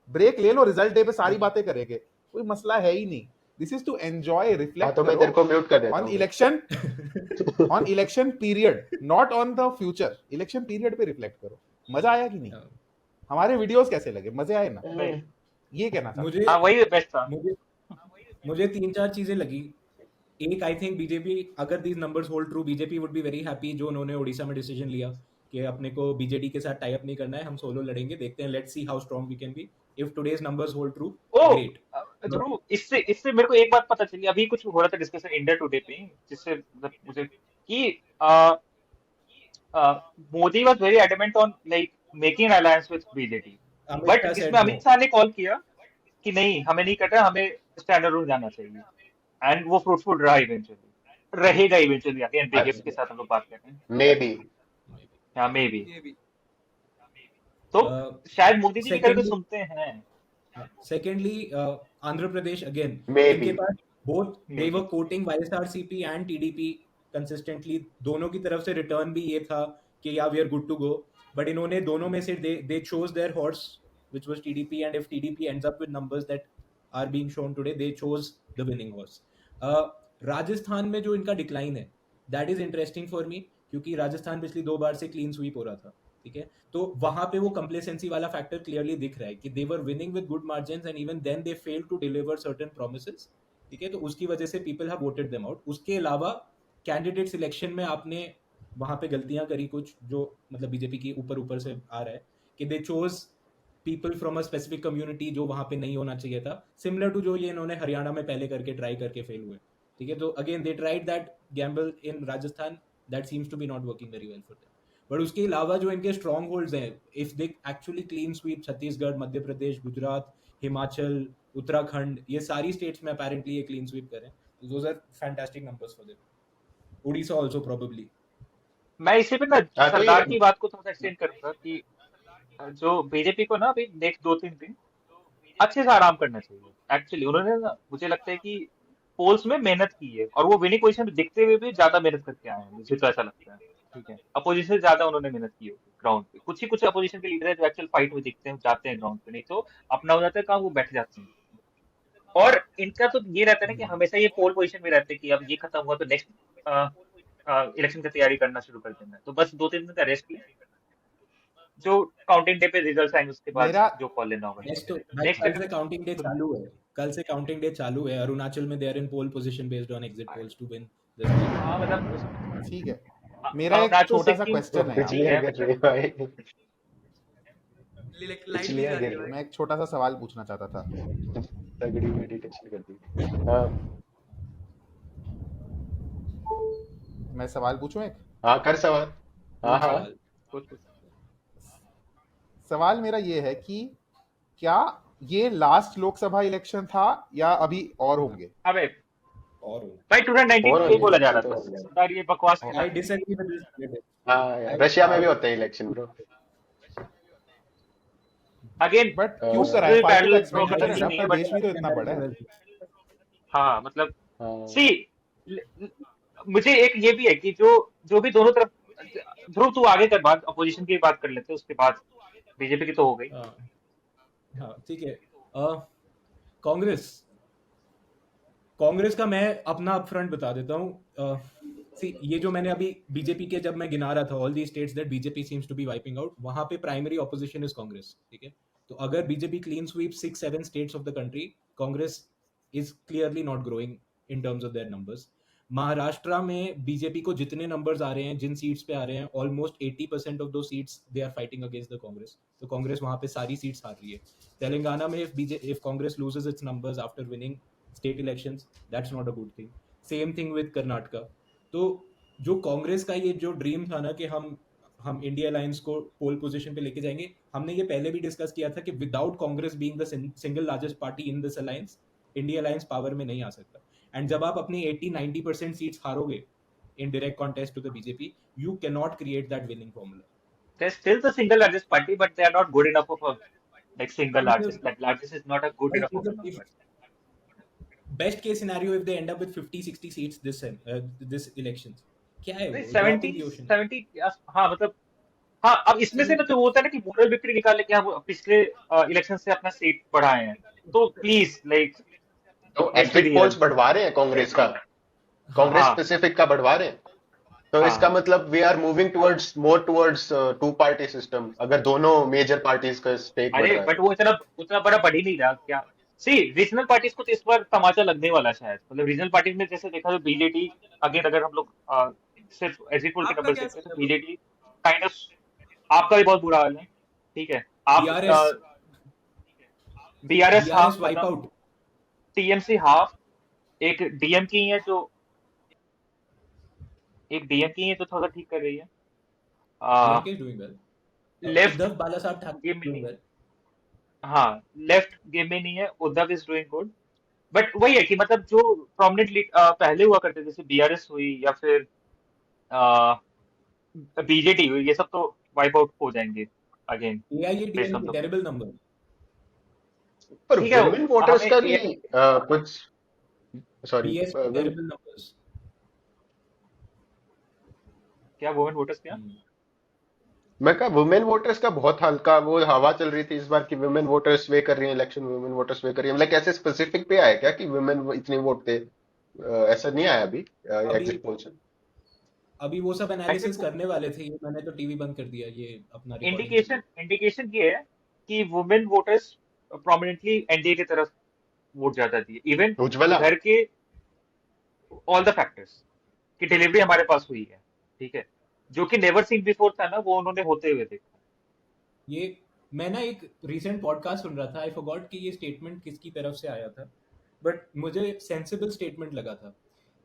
S1: ब्रेक ले लो, रिजल्ट डे पे सारी बातें करेंगे, कोई मसला है ही नहीं। दिस इज टू एंजॉय,
S5: हाँ,
S1: रिफ्लेक्ट
S5: तो मैं
S1: करो
S5: तेरे को म्यूट कर देता
S1: ऑन
S5: हूँ
S1: election, on election period, not on the future. Election period पे रिफ्लेक्ट करो, मजा आया कि नहीं, हमारे वीडियोस कैसे लगे, मजे आए ना,
S2: वही
S1: ये कहना चाहता
S4: मुझे
S2: हाँ वही बेस्ट था।
S4: मुझे मुझे 3-4 चीजें लगी। एक, आई थिंक बीजेपी, अगर these numbers hold true, BJP would be very happy जो उन्होंने उड़ीसा में डिसीजन लिया कि अपने को बीजेडी के साथ टाई अप नहीं करना है, हम सोलो लड़ेंगे, देखते हैं, let's see how strong we can be. If today's numbers hold true,
S2: oh
S4: great. But
S2: Dhruv, इससे इससे मेरे को एक बात पता चली, अभी कुछ हो रहा था डिस्कशन इंडिया टुडे पे, जिससे मतलब मुझे कि Modi was very adamant on like making an alliance with BJP,
S4: Amit
S2: but
S4: Shah
S2: इसमें
S4: सेड नो।
S2: अमित शाह ने कॉल किया कि नहीं हमें नहीं करना, हमें स्टैंडर्ड रूल जाना चाहिए, एंड वो फ्रूटफुल रहा इवेंचुअली, रहेगा इवेंचुअली। अगेन बिग इफ के साथ हम लोग बात कर रहे हैं,
S5: मे बी।
S2: हाँ मे बी।
S3: ये भी
S2: तो शायद मोदी जी भी कभी तो
S4: सेकेंडली
S2: सुनते हैं।
S4: Secondly Andhra Pradesh again,
S5: may
S4: इनके
S5: बी।
S4: पास both
S2: may
S4: they were
S2: be
S4: quoting YSRCP and TDP consistently, दोनों की तरफ से रिटर्न भी ये था कि या we are good to go, but इन्होंने दोनों में से they chose their horse which was TDP, and if TDP ends up with numbers that are being shown today, they chose the winning horse. Rajasthan में जो इनका डिक्लाइन है, that is interesting for me, क्योंकि राजस्थान पिछली 2 बार से क्लीन स्वीप हो रहा था, ठीक है। तो वहां पे वो कंप्लेसेंसी वाला फैक्टर क्लियरली दिख रहा है कि they were winning with good margins and even then they fail to deliver certain promises, ठीक है। तो उसकी वजह से people have voted them out. उसके अलावा कैंडिडेट सिलेक्शन में आपने वहां पे गलतियां करी कुछ, जो मतलब बीजेपी की ऊपर ऊपर से आ रहा है कि they chose people from a specific community जो वहां पे नहीं होना चाहिए था, सिमिलर टू जो ये इन्होंने हरियाणा में पहले करके ट्राई करके फेल हुए, ठीक है। तो again they tried that gamble in Rajasthan, that seems to be not working very well for them. But उसके अलावा जो इनके स्ट्रॉन्ग होल्ड्स हैं, if they actually clean sweep Chhattisgarh, Madhya Pradesh, Gujarat, Himachal, Uttarakhand, ये सारी स्टेट्स में अपेरेंटली ये क्लीन स्वीप करें, those are fantastic numbers for them. Orissa also probably.
S2: मैं इसी पे ना
S5: हाँ, तो
S2: सरदार
S5: ये
S2: की बात को थोड़ा सा एक्सटेंड करूंगा कि जो बीजेपी को ना अभी नेक्स्ट 2-3 दिन अच्छे से आराम करना चाहिए। एक्चुअली उन्होंने ना, मुझे लगता है कि पोल्स में मेहनत की है और वो विनिंग पोजीशन में दिखते हुए भी ज्यादा मेहनत करके आए हैं, मुझे तो ऐसा लगता है। ठीक है, अपोजिशन से ज्यादा उन्होंने मेहनत की होगी ग्राउंड पे। कुछ ही कुछ अपोजिशन के लीडर है जो एक्चुअल फाइट में दिखते हैं, जाते हैं ग्राउंड पे, नहीं तो अपना हो जाता है काम, वो बैठ जाते हैं। और इनका तो ये रहता है ना कि हमेशा ये पोल पोजीशन में रहते हैं कि अब ये खत्म हुआ तो नेक्स्ट इलेक्शन की तैयारी करना शुरू कर देना है। तो बस 2-3 दिन का रेस्ट लिया, जो काउंटिंग डे पे रिजल्ट आएंगे उसके बाद
S1: मेरा
S2: जो कॉल लेना होगा
S4: नेक्स्ट
S2: लेंगे।
S4: भाई,
S2: नेक्स्ट
S4: कल से काउंटिंग डे चालू है, कल से काउंटिंग डे चालू है। अरुणाचल में they are in poll position based on exit polls to win this.
S2: हाँ मतलब
S1: ठीक है, मेरा एक
S2: अरुणाचल
S1: छोटा सा
S2: सिक्किम
S1: क्वेश्चन है यहाँ
S2: ठीक
S1: पे,
S5: पिछलियां
S2: है
S5: कर रही है
S2: मतलब।
S5: भाई।
S3: लाइट भी
S5: पिछलियां
S3: जा रही
S5: गिर
S3: है भाई।
S1: मैं एक छोटा सा सवाल पूछना चाहता था।
S5: तगड़ी मेडिटेशन कर दी। हाँ।
S1: मैं सवाल पूछूं एक?
S5: हाँ, कर सवाल। हाँ
S4: पूछ
S5: हाँ।
S4: सवाल।
S2: कुछ
S1: सवाल मेरा ये है कि क्या ये लास्ट लोकसभा इलेक्शन था या अभी और होंगे?
S2: अबे
S4: और
S2: भाई 2019
S5: और
S2: में यही
S5: होंगे
S2: बोला जा
S5: इलेक्शन
S2: रहा
S5: तो
S2: था
S5: हो गया।
S2: सरदार, ये बकवास
S1: और-
S2: कहता
S4: आई
S2: है।
S4: Disagree with this.
S5: हाँ, रशिया में भी होते हैं इलेक्शन ब्रो।
S2: अगेन
S1: बट क्यों करा है? फालतू का
S2: पैरेलल
S1: एक्सपेंडिचर है
S2: ब्रोकरिंग
S1: ना,
S2: नहीं
S1: अपना
S2: है, बट
S1: देश भी तो इतना बड़ा है।
S2: हाँ मतलब
S5: हाँ।
S2: सी मुझे एक ये भी है कि जो जो भी दोनों तरफ, ध्रुव तू आगे कर बात, अपोजिशन की बात कर लेते हैं उसके बाद, बीजेपी की तो हो गई।
S4: हाँ ठीक है। कांग्रेस कांग्रेस का मैं अपना अपफ्रंट बता देता हूँ। सी ये जो मैंने अभी बीजेपी के जब मैं गिना रहा था all the states that BJP seems to be wiping out, वहां पे प्राइमरी ऑपोजिशन इज कांग्रेस, ठीक है। तो अगर BJP clean sweep 6-7 states of the country, Congress is clearly not growing in terms of their numbers. Maharashtra में बीजेपी को जितने नंबर्स आ रहे हैं, जिन सीट्स पे आ रहे हैं, almost 80% of those seats they are fighting against the Congress, तो कांग्रेस वहां पे सारी सीट्स हार रही है। तेलंगाना में if Congress loses it's numbers after winning state elections, that's not a good thing. Same thing with Karnataka. तो जो कांग्रेस का ये जो ड्रीम था ना कि हम इंडिया अलायंस को पोल पोजीशन पे लेके जाएंगे, हमने ये पहले भी डिस्कस किया था कि without Congress being the single largest party in this alliance, India alliance power में नहीं आ सकता। एंड जब आप अपनी 80-90% सीट्स हारोगे in direct contest to the BJP, you can not create that winning formula.
S2: They're still the single largest party, but they are not good enough of a like single largest.
S4: मतलब
S2: That largest is not a good enough of a
S4: if
S2: number.
S4: Best case scenario if they and up with 50-60 seats this elections, क्या है
S2: नहीं
S4: वो ड्रॉप
S2: 70
S4: इन द ओशन।
S2: 70 हाँ मतलब हाँ अब इसमें से ना जो होता है ना कि मोरल विक्ट्री निकाल के हम पिछले इलेक्शन से अपना सीट बढ़ाए हैं, तो प्लीज लाइक
S5: तो
S2: let's be
S5: exit
S2: real.
S5: Polls बढ़वा रहे हैं कांग्रेस का, कांग्रेस
S2: हाँ
S5: स्पेसिफिक का बढ़वा रहे हैं। तो इसका
S2: हाँ
S5: मतलब we are moving towards more towards two party system, अगर दोनों मेजर पार्टीज का स्टेक बढ़
S2: अरे
S5: रहा है
S2: बट
S5: तो।
S2: वो इतना उतना बड़ा बढ़ ही नहीं रहा क्या। सी रीजनल पार्टीज को तो इस बार तमाचा लगने वाला है शायद, मतलब रीजनल पार्टीज में जैसे देखा तो बीजेडी, अगेन अगर हम लोग सिर्फ एग्जिट पोल के
S3: आपका
S2: नंबर
S3: क्या
S2: देखते हैं तो
S3: सीन है ब्रो?
S2: बीजेडी काइंड ऑफ, आपका भी बहुत बुरा हाल है, ठीक है। आप
S4: BRS
S2: BRS
S4: BRS
S2: half
S4: wipe
S2: मतलब
S4: आउट।
S2: टीएमसी हाफ, एक डीएम की है जो एक डीएम की है जो थोड़ा ठीक कर रही है,
S4: DMK is doing well,
S2: left
S4: Uddhav Balasaheb Thackeray
S2: game
S4: is
S2: में
S4: डूइंग
S2: नहीं,
S4: वेल।
S2: हाँ लेफ्ट गेम में नहीं है, Uddhav is doing good. But वही है कि मतलब जो प्रोमिनेंट पहले हुआ करते थे, जैसे बीआरएस हुई या फिर बीजेटी हुई, ये सब तो वाइप आउट हो जाएंगे again based on
S4: AIADMK
S2: the poll.
S4: Terrible number.
S5: पर
S2: ठीक है
S5: वुमेन वोटर्स
S2: हमें
S5: का भी कुछ, सॉरी,
S4: बीएसपी टेरिबल नंबर्स।
S2: क्या वुमेन वोटर्स क्या
S5: मैं कहा वुमेन वोटर्स का बहुत हल्का वो हवा चल रही थी इस बार की वुमेन वोटर्स वे कर रही है इलेक्शन, वुमेन वोटर्स वे कर रही है, मतलब ऐसे स्पेसिफिक पे आया क्या कि वुमेन इतने वोट थे? ऐसा नहीं आया अभी
S4: अभी
S5: एग्जिट पोल से।
S4: अभी वो सब
S2: एग्जिट
S4: एनालिसिस करने वाले थे, ये मैंने तो टीवी बंद कर दिया ये अपना रिकॉर्डिंग के
S2: इंडिकेशन
S4: लिए।
S2: इंडिकेशन ये है कि वुमेन वोटर्स प्रोमिनेंटली एनडीए की तरफ वोट ज्यादा दिए, इवन
S5: उज्ज्वला।
S2: घर के ऑल द फैक्टर्स की डिलीवरी हमारे पास हुई है, ठीक है, जो कि नेवर सीन बिफोर था ना, वो उन्होंने होते हुए देखा।
S4: ये मैं ना एक रीसेंट पॉडकास्ट सुन रहा था, आई फॉरगॉट कि ये स्टेटमेंट किसकी तरफ से आया था, बट मुझे सेंसिबल स्टेटमेंट लगा था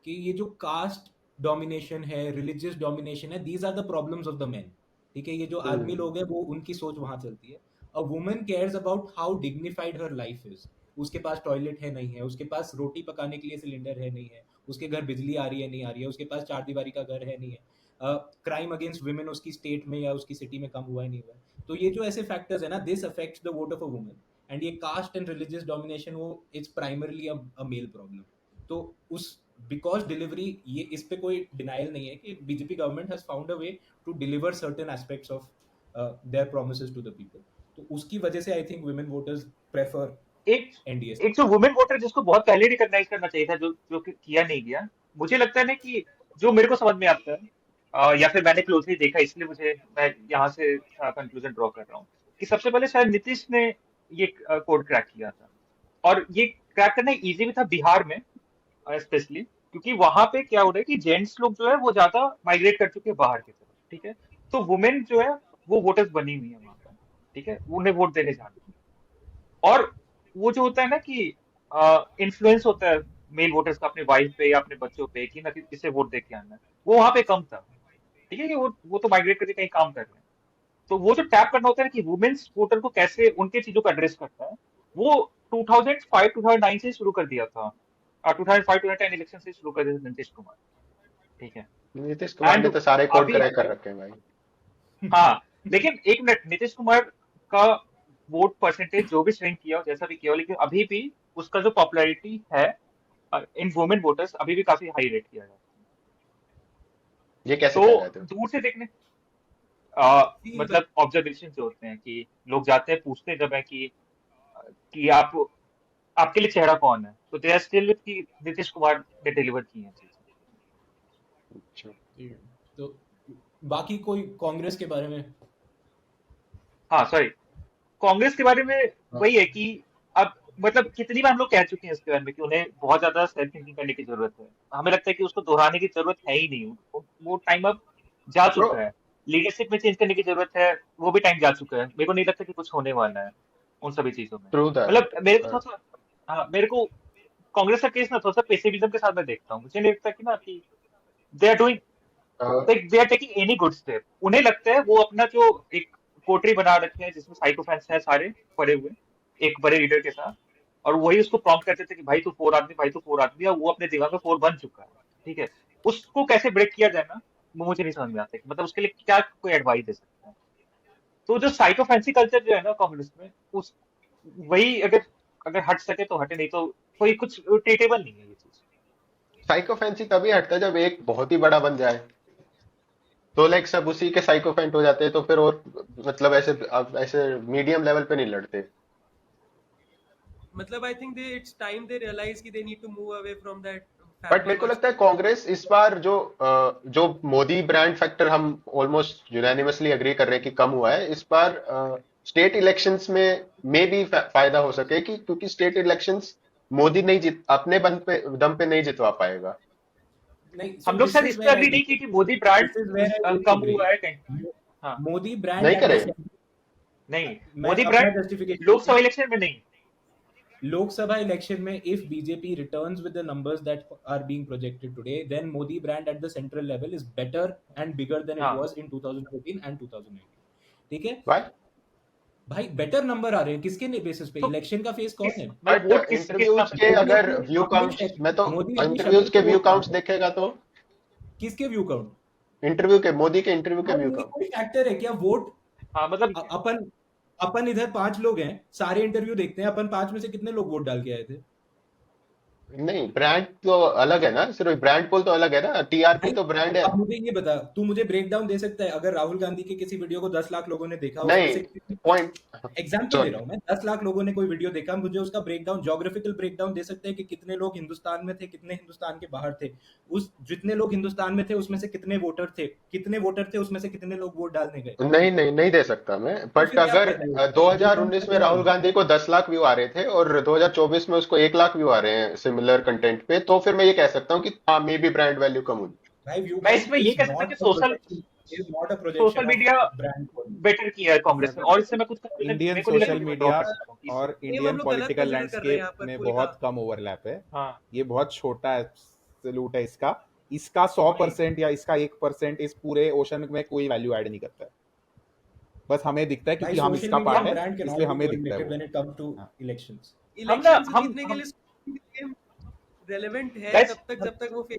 S4: कि ये जो कास्ट डोमिनेशन है, रिलीजियस डोमिनेशन है, these are the problems of the men, ठीक है। ये जो आर्मी
S5: हम्म।
S4: लोग हैं वो उनकी सोच वहां चलती है। A woman cares about how dignified her life is. उसके पास टॉयलेट है नहीं है, उसके पास रोटी पकाने के लिए सिलेंडर है नहीं है, उसके घर बिजली आ रही है नहीं आ रही है, उसके पास चार दीवारी का घर है नहीं है, क्राइम अगेंस्ट वुमेन उसकी स्टेट में या उसकी सिटी में कम हुआ है नहीं हुआ है। तो ये जो ऐसे फैक्टर्स है ना, this affects the vote of a woman. And ये कास्ट एंड रिलीजियस डोमिनेशन वो it's primarily a male problem. तो उस बिकॉज डिलीवरी, ये इस पे कोई डिनाइल नहीं है कि BJP government has found a way to deliver certain aspects of their promises to the people, तो उसकी वजह से I think women voters prefer
S2: एक
S4: एनडीए।
S2: एक जो वुमेन वोटर जिसको बहुत पहले रिकॉग्नाइज करना चाहिए था, जो जो कि किया नहीं गया, मुझे लगता है ना कि जो मेरे को समझ में आता है, या फिर मैंने क्लोजली देखा इसलिए मुझे मैं यहाँ से कंक्लूजन ड्रॉ कर रहा हूँ कि सबसे पहले शायद नीतीश ने ये कोड क्रैक किया था, और ये क्रैक करना इजी भी था बिहार में स्पेशली, क्योंकि वहां पे क्या हो रहा है कि जेंट्स लोग जो है वो ज्यादा माइग्रेट कर चुके हैं बाहर की तरफ, ठीक है, तो वुमेन जो है वो वोटर्स बनी हुई है वहां पर, ठीक है, उन्हें वोट देने जाना है। और वो जो होता है ना कि इन्फ्लुएंस होता है मेल वोटर्स का अपने वाइफ पे या अपने बच्चों पे कि ना कि इसे वोट दे के आना है, वो वहां पे कम था, ठीक है, कि वो तो माइग्रेट करके कहीं काम कर रहे हैं। तो वो जो टैप करना होता है कि वुमेन्स वोटर को कैसे उनके चीजों को एड्रेस करता है, वो 2005-2009 से शुरू कर दिया था, 2005-2010 इलेक्शन से शुरू कर दिया था नीतीश कुमार, ठीक है।
S5: नीतीश कुमार ने
S2: एंड
S5: तो सारे कोड
S2: अभी
S5: क्रैक कर रखे हैं भाई।
S2: हाँ, लेकिन एक मिनट, नीतीश कुमार का वोट परसेंटेज जो भी स्विंग किया हो जैसा भी किया हो, लेकिन अभी भी उसका जो पॉपुलैरिटी है इन वुमेन वोटर्स अभी भी काफी हाई रेट किया जाता
S5: ये
S2: है।
S5: कैसे कह रहे
S2: तो
S5: थे?
S2: दूर से देखने
S3: जी
S2: मतलब ऑब्जर्वेशन जो होते हैं कि लोग जाते हैं पूछते हैं जब है कि आप आपके लिए चेहरा कौन है, तो दे आर स्टिल विद कि नीतीश कुमार ने डिलीवर की है चीजें।
S5: अच्छा।
S4: ठीक है। तो बाकी कोई कांग्रेस के बारे में?
S2: हाँ सॉरी, कांग्रेस के बारे में
S4: हाँ,
S2: वही है कि अब मतलब कितनी बार हम लोग कह चुके हैं इसके बारे में कि उन्हें बहुत ज्यादा सेल्फ थिंकिंग करने की जरूरत है। हमें लगता है कि उसको दोहराने की जरूरत है ही नहीं, वो टाइम अब जा
S5: ब्रो,
S2: चुका है। लीडरशिप में चेंज करने की जरूरत है, वो भी टाइम जा चुका है। मेरे को नहीं लगता कि कुछ होने वाला है उन सभी चीजों में।
S5: ट्रू
S2: मतलब
S5: दैट।
S2: मेरे को थोड़ा सा, हाँ मेरे को कांग्रेस का केस ना थोड़ा सा पेसिमिज्म के साथ मैं देखता हूँ। मुझे नहीं लगता कि ना कि they are doing, like they are taking any good step. उन्हें लगता है वो अपना जो एक कोटरी बना रखे हैं जिसमें साइकोफैंस हैं सारे पड़े हुए एक बड़े लीडर के साथ, और वही उसको प्रॉम्प्ट करते थे कि भाई तू फोर आदमी, भाई तू फोर आदमी, और वो अपने दिमाग में फोर बन चुका है। ठीक है, उसको कैसे ब्रेक किया जाए ना, वो मुझे नहीं समझ में आता कि मतलब उसके लिए क्या कोई एडवाइस दे सकते हैं। तो जो साइकोफैंसी कल्चर जो है ना कांग्रेस में, उस वही अगर अगर हट सके तो हटे, नहीं तो कोई कुछ ट्रीटेबल नहीं है ये चीज।
S5: साइको फैंसी तभी हटता है जब एक बहुत ही बड़ा बन जाए, तो लाइक सब उसी के साइकोफेंट हो जाते हैं, तो फिर और मतलब ऐसे अब ऐसे मीडियम लेवल पे नहीं लड़ते।
S3: मतलब I think they it's time they realize कि they need to move away from that
S5: but
S3: family
S5: मेरे को लगता है
S3: वर्सेस।
S5: कांग्रेस इस बार जो मोदी ब्रांड फैक्टर हम ऑलमोस्ट यूनानिमसली एग्री कर रहे हैं कि कम हुआ है इस बार स्टेट इलेक्शंस में भी फायदा हो सके, कि क्योंकि स्टेट इलेक्शंस मोदी नहीं जीत अपने दम पे नहीं जितवा पाएगा।
S4: नहीं, सो
S2: हम लोग
S4: दिस
S2: शायद
S4: इज
S2: इस पे
S4: वेयर आई
S2: अग्री नहीं
S4: डिसएग्री।
S2: की कि Modi brand
S4: this is where I really
S2: come
S4: agree.
S2: हुआ है कहीं। हाँ,
S4: मोदी ब्रांड
S5: नहीं
S4: एट द
S5: करे।
S2: नहीं,
S4: मैं
S2: मोदी
S4: अपना
S2: ब्रांड
S4: जस्टिफिकेशन देता
S2: लोकसभा
S4: हूँ।
S2: इलेक्शन में नहीं।
S4: लोकसभा इलेक्शन में if BJP returns with the numbers that are being projected today, then Modi brand at the central level is better and bigger than it
S2: हाँ,
S4: was in 2014 and 2019। ठीक है
S5: भाई,
S4: भाई, बेटर नंबर आ रहे हैं किसके बेसिस पे?
S2: तो
S4: इलेक्शन का फेस कौन
S2: किस
S4: है?
S2: मतलब
S5: बट
S2: वोट किस
S5: इंटरव्यूज
S2: नाम पे
S5: के
S2: देते हैं?
S4: मोदी
S5: अगर
S4: अपने
S5: व्यू
S4: अपने
S5: काउंट्स, मैं तो
S4: मोदी अपने
S5: इंटरव्यूज
S4: शक्ति
S5: के
S4: से
S5: व्यू
S4: वोट
S5: काउंट्स
S4: मांग रहे
S5: देखेगा तो
S4: हैं। किसके व्यू काउंट?
S5: इंटरव्यू के मोदी के इंटरव्यू के
S4: भाई
S5: व्यू
S4: ये
S5: काउंट।
S4: कोई फैक्टर है क्या? वोट
S2: हाँ मतलब
S4: अपन अपन इधर 5 लोग हैं, सारे इंटरव्यू देखते हैं, अपन 5 में से कितने लोग वोट डाल के आए थे?
S5: नहीं, ब्रांड तो अलग है ना, सिर्फ ब्रांड पोल तो अलग है ना, टीआरपी
S4: भाई
S5: तो ब्रांड है।
S4: अब मुझे ये बता, तू मुझे ब्रेक डाउन दे सकता है अगर राहुल गांधी के किसी वीडियो को 10 लाख लोगों ने देखा, उसमें
S5: नहीं,
S4: से
S5: पॉइंट,
S4: एग्जाम्पल दे
S5: सॉरी,
S4: रहा हूँ मैं, 10 लाख लोगों ने कोई वीडियो देखा, मुझे उसका ब्रेकडाउन, ज्योग्राफिकल ब्रेकडाउन दे सकते हैं कि कितने लोग हिंदुस्तान में थे, कितने हिंदुस्तान के बाहर थे, उस जितने लोग हिंदुस्तान में थे उसमें से कितने वोटर थे, कितने वोटर थे उसमें से कितने लोग वोट डालने गए?
S5: नहीं नहीं नहीं दे सकता मैं,
S4: तो
S5: बट
S4: फिर क्या
S5: अगर
S4: फायदा है? वो कौन सा
S5: 2019 में
S4: देना
S5: राहुल
S4: होगा?
S5: गांधी को 10 लाख व्यू आ रहे थे और 2024 में उसको 1 लाख व्यू आ रहे हैं सिमिलर कंटेंट पे, तो फिर मैं ये कह सकता हूँ कि हाँ, मे बी ब्रांड वैल्यू कम हुई।
S4: भाई व्यू
S2: मैं
S4: काउंट
S2: इसमें ये
S4: इज
S2: कह सकता हूँ
S4: नॉट
S2: कि
S4: अ projection, is not a
S2: social
S4: projection of
S2: media
S4: brand value.
S2: Better किया है कांग्रेस ने,
S6: मतलब
S2: और इससे मैं कुछ
S6: इंडियन
S2: मेरे को नहीं लगता
S6: सोशल
S2: कि मैं ड्रॉ
S6: मीडिया
S2: कर सकता हूँ
S6: और
S2: इससे।
S3: ये हम
S6: इंडियन
S3: लोग गलत
S6: पॉलिटिकल
S3: कंसिडर कर रहे हैं यहाँ
S6: लैंडस्केप
S3: पर
S6: में
S3: पुल का।
S6: बहुत कम ओवरलैप है।
S2: हाँ
S6: ये बहुत छोटा एब्सोल्यूट है इसका। इसका सौ
S2: वही,
S6: परसेंट या इसका 1% इस पूरे ओशन में कोई वैल्यू ऐड नहीं करता है। बस हमें दिखता है
S4: भाई
S6: क्योंकि हम
S4: सोशल
S6: इसका
S4: मीडिया
S6: पार्ट
S2: हम
S6: है,
S4: ब्रांड कैन
S6: इसलिए
S4: नॉट बी
S6: हमें दिखता है
S4: कोरिलेटेड
S6: वो।
S4: व्हेन इट कम्स टू
S6: हाँ।
S4: इलेक्शंस।
S2: हम ना
S3: इलेक्शन
S2: हम
S3: जीतने के
S2: हम
S3: लिए रेलेवेंट है
S2: गाइस,
S3: तब तक जब तक वो फेस।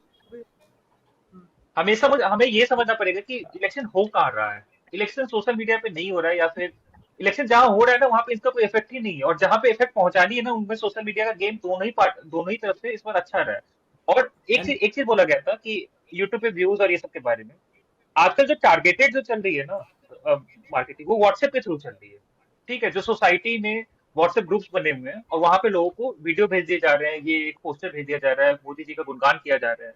S2: हमें ये समझना पड़ेगा कि इलेक्शन हो कहाँ रहा है। इलेक्शन सोशल मीडिया पे नहीं हो रहा है, या फिर इलेक्शन जहां हो रहा है ना वहां पे इसका कोई इफेक्ट ही नहीं है, और जहां पे इफेक्ट पहुंचानी है ना उनमें सोशल मीडिया का गेम दोनों ही तरफ से इस बार अच्छा रहा है। और
S4: एंड
S2: एक चीज बोला गया था कि यूट्यूब पे व्यूज और ये सब के बारे में, आजकल जो टारगेटेड जो चल रही है ना मार्केटिंग, वो व्हाट्सएप के थ्रू चल रही है। ठीक है, जो सोसाइटी में व्हाट्सएप ग्रुप्स बने हुए हैं और वहां पे लोगों को वीडियो भेज दिए जा रहे हैं, ये एक पोस्टर भेज दिया जा रहा है, मोदी जी का गुणगान किया जा रहा है।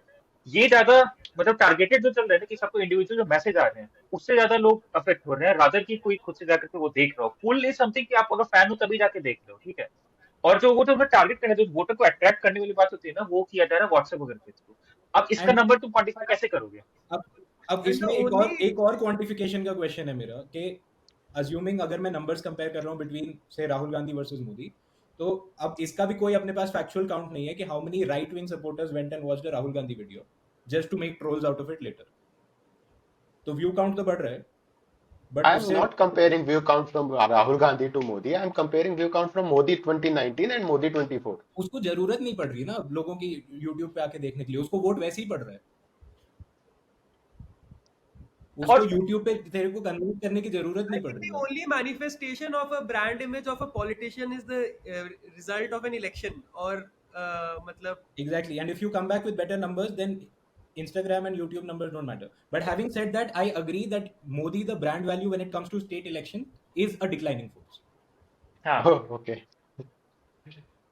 S2: ये ज्यादा मतलब टारगेटेड जो चल रहा है ना कि सबको इंडिविजुअल जो मैसेज आ रहे हैं, उससे ज्यादा लोग अफेक्ट हो रहे हैं, रादर की कोई खुद से जाकर के वो देख रहा हो। पुल इज समथिंग कि आप अगर फैन हो तभी जाके देख रहे हो, ठीक है। और जो वो जो टारगेट करने, जो वोटर को अट्रैक्ट करने वाली बात होती है ना, वो किया जा रहा है व्हाट्सएप वगैरह के थ्रू। अब इसका
S4: एंड
S2: नंबर तुम क्वान्टिफाई कैसे करोगे?
S4: अब अब
S3: एंड द
S4: इसमें
S3: ओनली
S4: एक और क्वांटिफिकेशन का क्वेश्चन है मेरा कि अज्यूमिंग अगर मैं नंबर्स कंपेयर कर रहा हूँ बिटवीन से राहुल गांधी वर्सेस मोदी, तो अब इसका भी कोई अपने पास फैक्चुअल काउंट नहीं है कि how many right wing supporters went and watched the Rahul Gandhi video just to make trolls out of it later. तो व्यू काउंट तो बढ़ रहा है, बट
S5: आई एम
S4: उससे
S5: not comparing view count from Rahul Gandhi to Modi, I am comparing view count from Modi 2019 and Modi 24।
S4: उसको जरूरत नहीं पड़ रही ना लोगों की यूट्यूब पे आके देखने के लिए, उसको वोट वैसे ही पड़ रहा है, उसको
S2: और
S4: यूट्यूब पे तेरे को कन्वर्ट करने की जरूरत
S3: I
S4: नहीं पड़
S3: think
S4: रही
S3: the
S4: है।
S3: only manifestation of a brand image of a politician is the result of an election or मतलब
S4: Exactly. And if you come back with better numbers, then Instagram and YouTube numbers don't matter. But having said that, I agree that Modi, the brand value when it comes to state election, is a declining force.
S2: हाँ,
S5: ओके,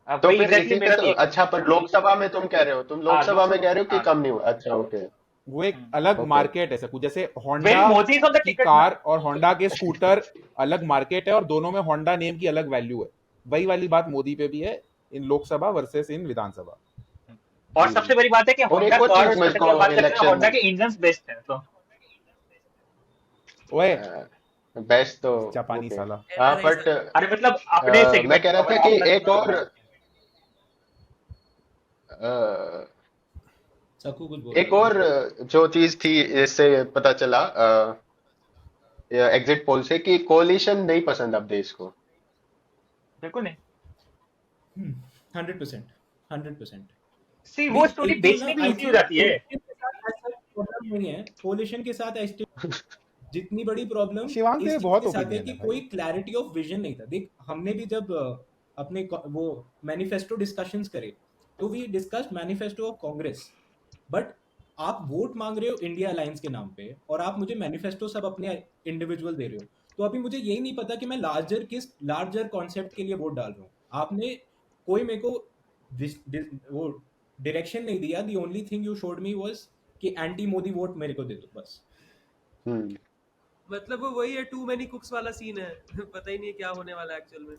S2: अब
S5: तो
S2: वही
S5: फिर
S2: एग्जैक्टली
S5: इसी पे
S2: मेरा
S5: तो
S2: भी।
S5: अच्छा, पर लोकसभा में तुम कह रहे हो, तुम
S2: हाँ
S5: लोकसभा में
S2: लोकसभा,
S5: कह रहे हो कि
S2: हाँ
S5: कम नहीं हुआ, अच्छा ओके।
S6: वो एक अलग
S5: Okay.
S6: मार्केट है सकू, जैसे
S2: When
S6: Honda
S2: Modi is on the
S6: की
S2: ticket,
S6: कार और होंडा के स्कूटर अलग मार्केट है, और दोनों में होंडा नेम की अलग वैल्यू है। वही वाली बात मोदी पे भी है, इन लोकसभा वर्सेस इन विधानसभा।
S2: और सबसे बड़ी बात है कि
S5: और
S2: होंडा
S5: एक और
S2: कार और
S5: चीज
S2: स्कूटर की
S5: मुझको
S2: आप बात करते हैं, होंडा
S5: इलेक्शन
S2: के इंजन बेस्ट हैं, तो
S6: ओए
S5: बेस्ट तो
S6: जापानी
S5: ओके
S6: साला।
S5: हाँ
S3: NRI
S5: बट
S3: सर।
S2: अरे मतलब अपने
S5: मैं
S2: सेगमेंट
S5: कह रहा था कि एक और
S4: सकू कुछ बोल
S5: एक
S4: रहा
S5: और जो चीज थी इससे पता चला एग्जिट पोल से कि कोलिशन नहीं पसंद अब देश को।
S2: बिल्कुल नहीं।
S4: था। 100%, 100%।
S2: सी वो
S4: देख
S2: स्टोरी
S4: एक तो ना
S2: बेचनी भी
S4: आई
S2: इजी हो
S4: थिंक
S2: जाती है।
S4: कोलिशन के साथ ऐसा प्रॉब्लम नहीं है, कोलिशन के साथ ऐसे जितनी बड़ी प्रॉब्लम
S6: शिवांग
S4: इस
S6: तेरे
S4: चीज
S6: बहुत
S4: के साथ है
S6: ओपिनियन
S4: कि
S6: है
S4: कोई
S6: भाई।
S4: क्लैरिटी ऑफ विजन नहीं था। देख हमने भी जब अपने वो मैनिफेस्टो डिस्कशंस करे तो we discuss manifesto of Congress, but आप वोट मांग रहे हो इंडिया अलायंस के नाम पे और आप मुझे मैनिफेस्टो सब अपने इंडिविजुअल दे रहे हो। तो अभी मुझे यही नहीं पता कि मैं लार्जर कॉन्सेप्ट के लिए वोट डाल रहा हूँ। आपने कोई मेरे को वो डायरेक्शन नहीं दिया। The only thing you showed me was कि एंटी मोदी वोट मेरे को दे दो बस।
S5: हम्म
S3: मतलब वो वही है, टू मेनी कुक्स वाला सीन है। पता ही नहीं है क्या होने वाला है एक्चुअल में।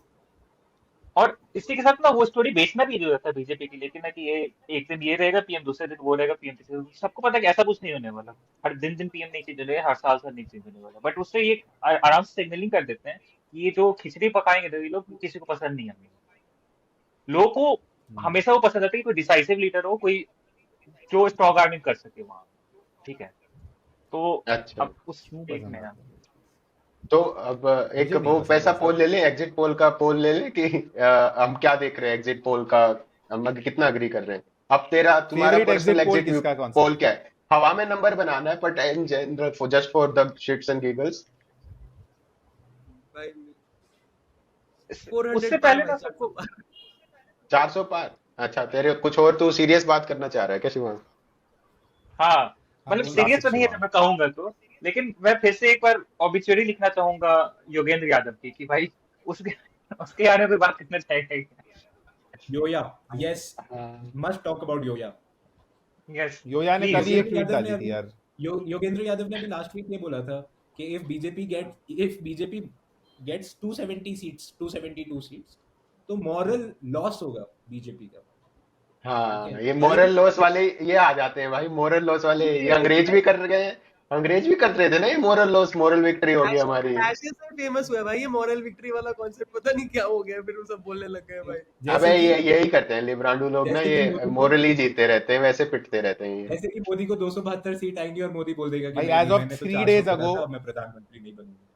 S2: और इसी के साथ ना वो स्टोरी बेचना भी जो रहता है बीजेपी के लिए कि ना कि ये एक दिन ये रहेगा पीएम, दूसरे दिन वो रहेगा पीएम, तीसरे दिन सबको पता है कि ऐसा कुछ नहीं होने वाला। हर दिन दिन पीएम नहीं चेंज होने वाला, हर साल साल नहीं चेंज होने वाला, बट उससे ये आराम से सिग्नलिंग कर देते हैं कि ये जो खिचड़ी पकाएंगे तो ये लोग किसी को पसंद नहीं आएंगे। लोगों को हमेशा वो पसंद आता है कि कोई डिसाइसिव लीडर हो, कोई जो स्ट्रॉन्ग आर्मिंग कर सके वहां। ठीक है, तो
S5: अच्छा
S2: अब उस
S6: क्यों
S2: एक
S6: पसंद
S2: में
S6: आता है?
S5: तो अब एक
S6: मुझे नहीं
S5: वो
S6: पसंद
S5: वैसा
S6: वैसा।
S5: पोल ले ले, एग्जिट पोल का पोल ले ले कि हम क्या देख रहे हैं एग्जिट पोल का, हम कितना अग्री कर रहे हैं। अब तुम्हारा
S6: favourite
S5: personal
S6: exit poll
S5: exit
S6: किसका कौन सा
S5: पोल
S6: है?
S5: क्या है? हवा में नंबर बनाना है but in general just for the sheets and giggles.
S3: भाई
S2: उससे
S3: 400 पार
S2: पहले
S3: भाई,
S2: ना
S3: 400
S2: सबको।
S3: पार।
S5: 400 पार। अच्छा तेरे कुछ और तू सीरियस बात करना चाह रहा है क्या शिवांग?
S2: हाँ,
S4: हाँ
S2: मतलब
S4: बोल।
S2: सीरियस
S6: क्लासिक
S2: तो नहीं है जब
S6: शिवांग।
S2: मैं कहूंगा तो, लेकिन मैं फिर से एक बार ऑबिचुअरी लिखना चाहूंगा योगेंद्र यादव की कि भाई उसके उसके आने पे बात करना चाहेगा।
S4: योया, यस,
S5: हाँ
S4: मस्ट टॉक अबाउट योया।
S2: यस
S6: योया ने कल
S2: प्लीज।
S6: ही एक
S4: योगेंद्र
S6: ट्वीट
S4: यादव ने
S6: डाली थी
S4: अभी
S6: यार।
S4: योगेंद्र यादव ने अभी लास्ट वीक ये बोला था कि इफ बीजेपी गेट्स 272 सीट्स तो मॉरल लॉस होगा बीजेपी का। ठीक है,
S5: हाँ ये
S4: हालांकि
S5: मोरल लॉस वाले ये आ जाते हैं भाई, मोरल लॉस वाले ये अंग्रेज भी कर रहे हैं। अंग्रेज भी कर रहे थे ना ये मोरल लॉस, मोरल विक्ट्री होगी हमारी।
S3: ऐसे से फेमस हुआ है भाई ये मॉरल विक्ट्री वाला कॉन्सेप्ट, पता नहीं क्या हो गया, फिर वो सब बोलने लग गए भाई।
S5: अबे
S4: जैसे कि
S5: ये यही करते हैं लिब्रांडू लोग ना,
S4: जैसे कि
S5: ये
S4: मोदी को
S5: मोरली जीते रहते हैं, वैसे पिटते रहते हैं ये।
S4: जैसे कि मोदी को 272 सीट आएंगी और मोदी बोल देगा कि
S6: भाई
S4: नहीं
S6: एज
S4: नहीं
S6: ऑफ
S4: मैंने तो
S6: 3
S4: 400
S6: डेज
S4: करा
S6: अगो,
S4: था, अब मैं प्रधानमंत्री नहीं बनूंगा।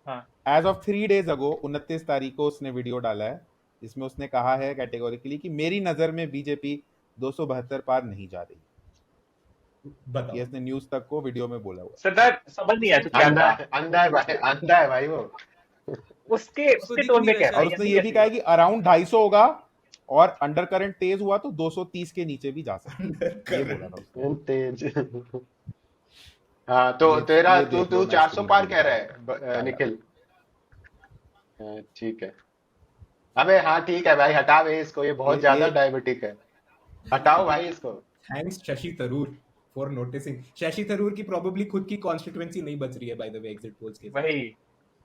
S2: हाँ,
S6: एज ऑफ 3 डेज अगो 29 तारीख को उसने वीडियो डाला है जिसमें उसने कहा है कैटेगोरिकली कि मेरी नजर में बीजेपी 272 पार नहीं जा रही।
S4: बताओ।
S6: ये उसने न्यूज तक को वीडियो में बोला हुआ है।
S2: सरदार समझ नहीं आया तो क्या
S5: अंधा
S2: था
S5: है, अंधा है भाई, अंधा है भाई वो।
S2: उसके
S3: उसको
S2: उसके
S3: दिख
S2: टोन
S3: नहीं
S2: में
S3: रहा
S2: कह रहा
S6: और
S2: है,
S3: शायद।
S6: उसने
S2: ऐसे
S6: ये भी
S2: कैसे
S6: कहा है
S2: हुआ?
S6: कि अराउंड 250 होगा, और अंडर करंट तेज हुआ तो 230 के नीचे भी जा सकता है। ये बोला था उसने।
S5: तेज। हाँ तो तेरा
S6: ये
S5: तू
S6: देख लो,
S5: तू
S6: मैं
S5: 400
S6: स्क्रीन
S5: पार
S6: भी
S5: कह
S6: दिखा
S5: रहा
S6: रहा
S5: है
S6: हूँ क्या यार।
S5: निखिल। हाँ, ठीक है। अबे हाँ ठीक है भाई, हटा बे इसको, ये बहुत ज्यादा
S6: ये
S5: डायबिटिक है। हटाओ भाई इसको।
S4: Thanks Shashi Tharoor for noticing. Shashi Tharoor की प्रोबेबली खुद की कॉन्स्टिट्यूएंसी नहीं बच रही है by the way exit polls के हिसाब से।
S2: वही।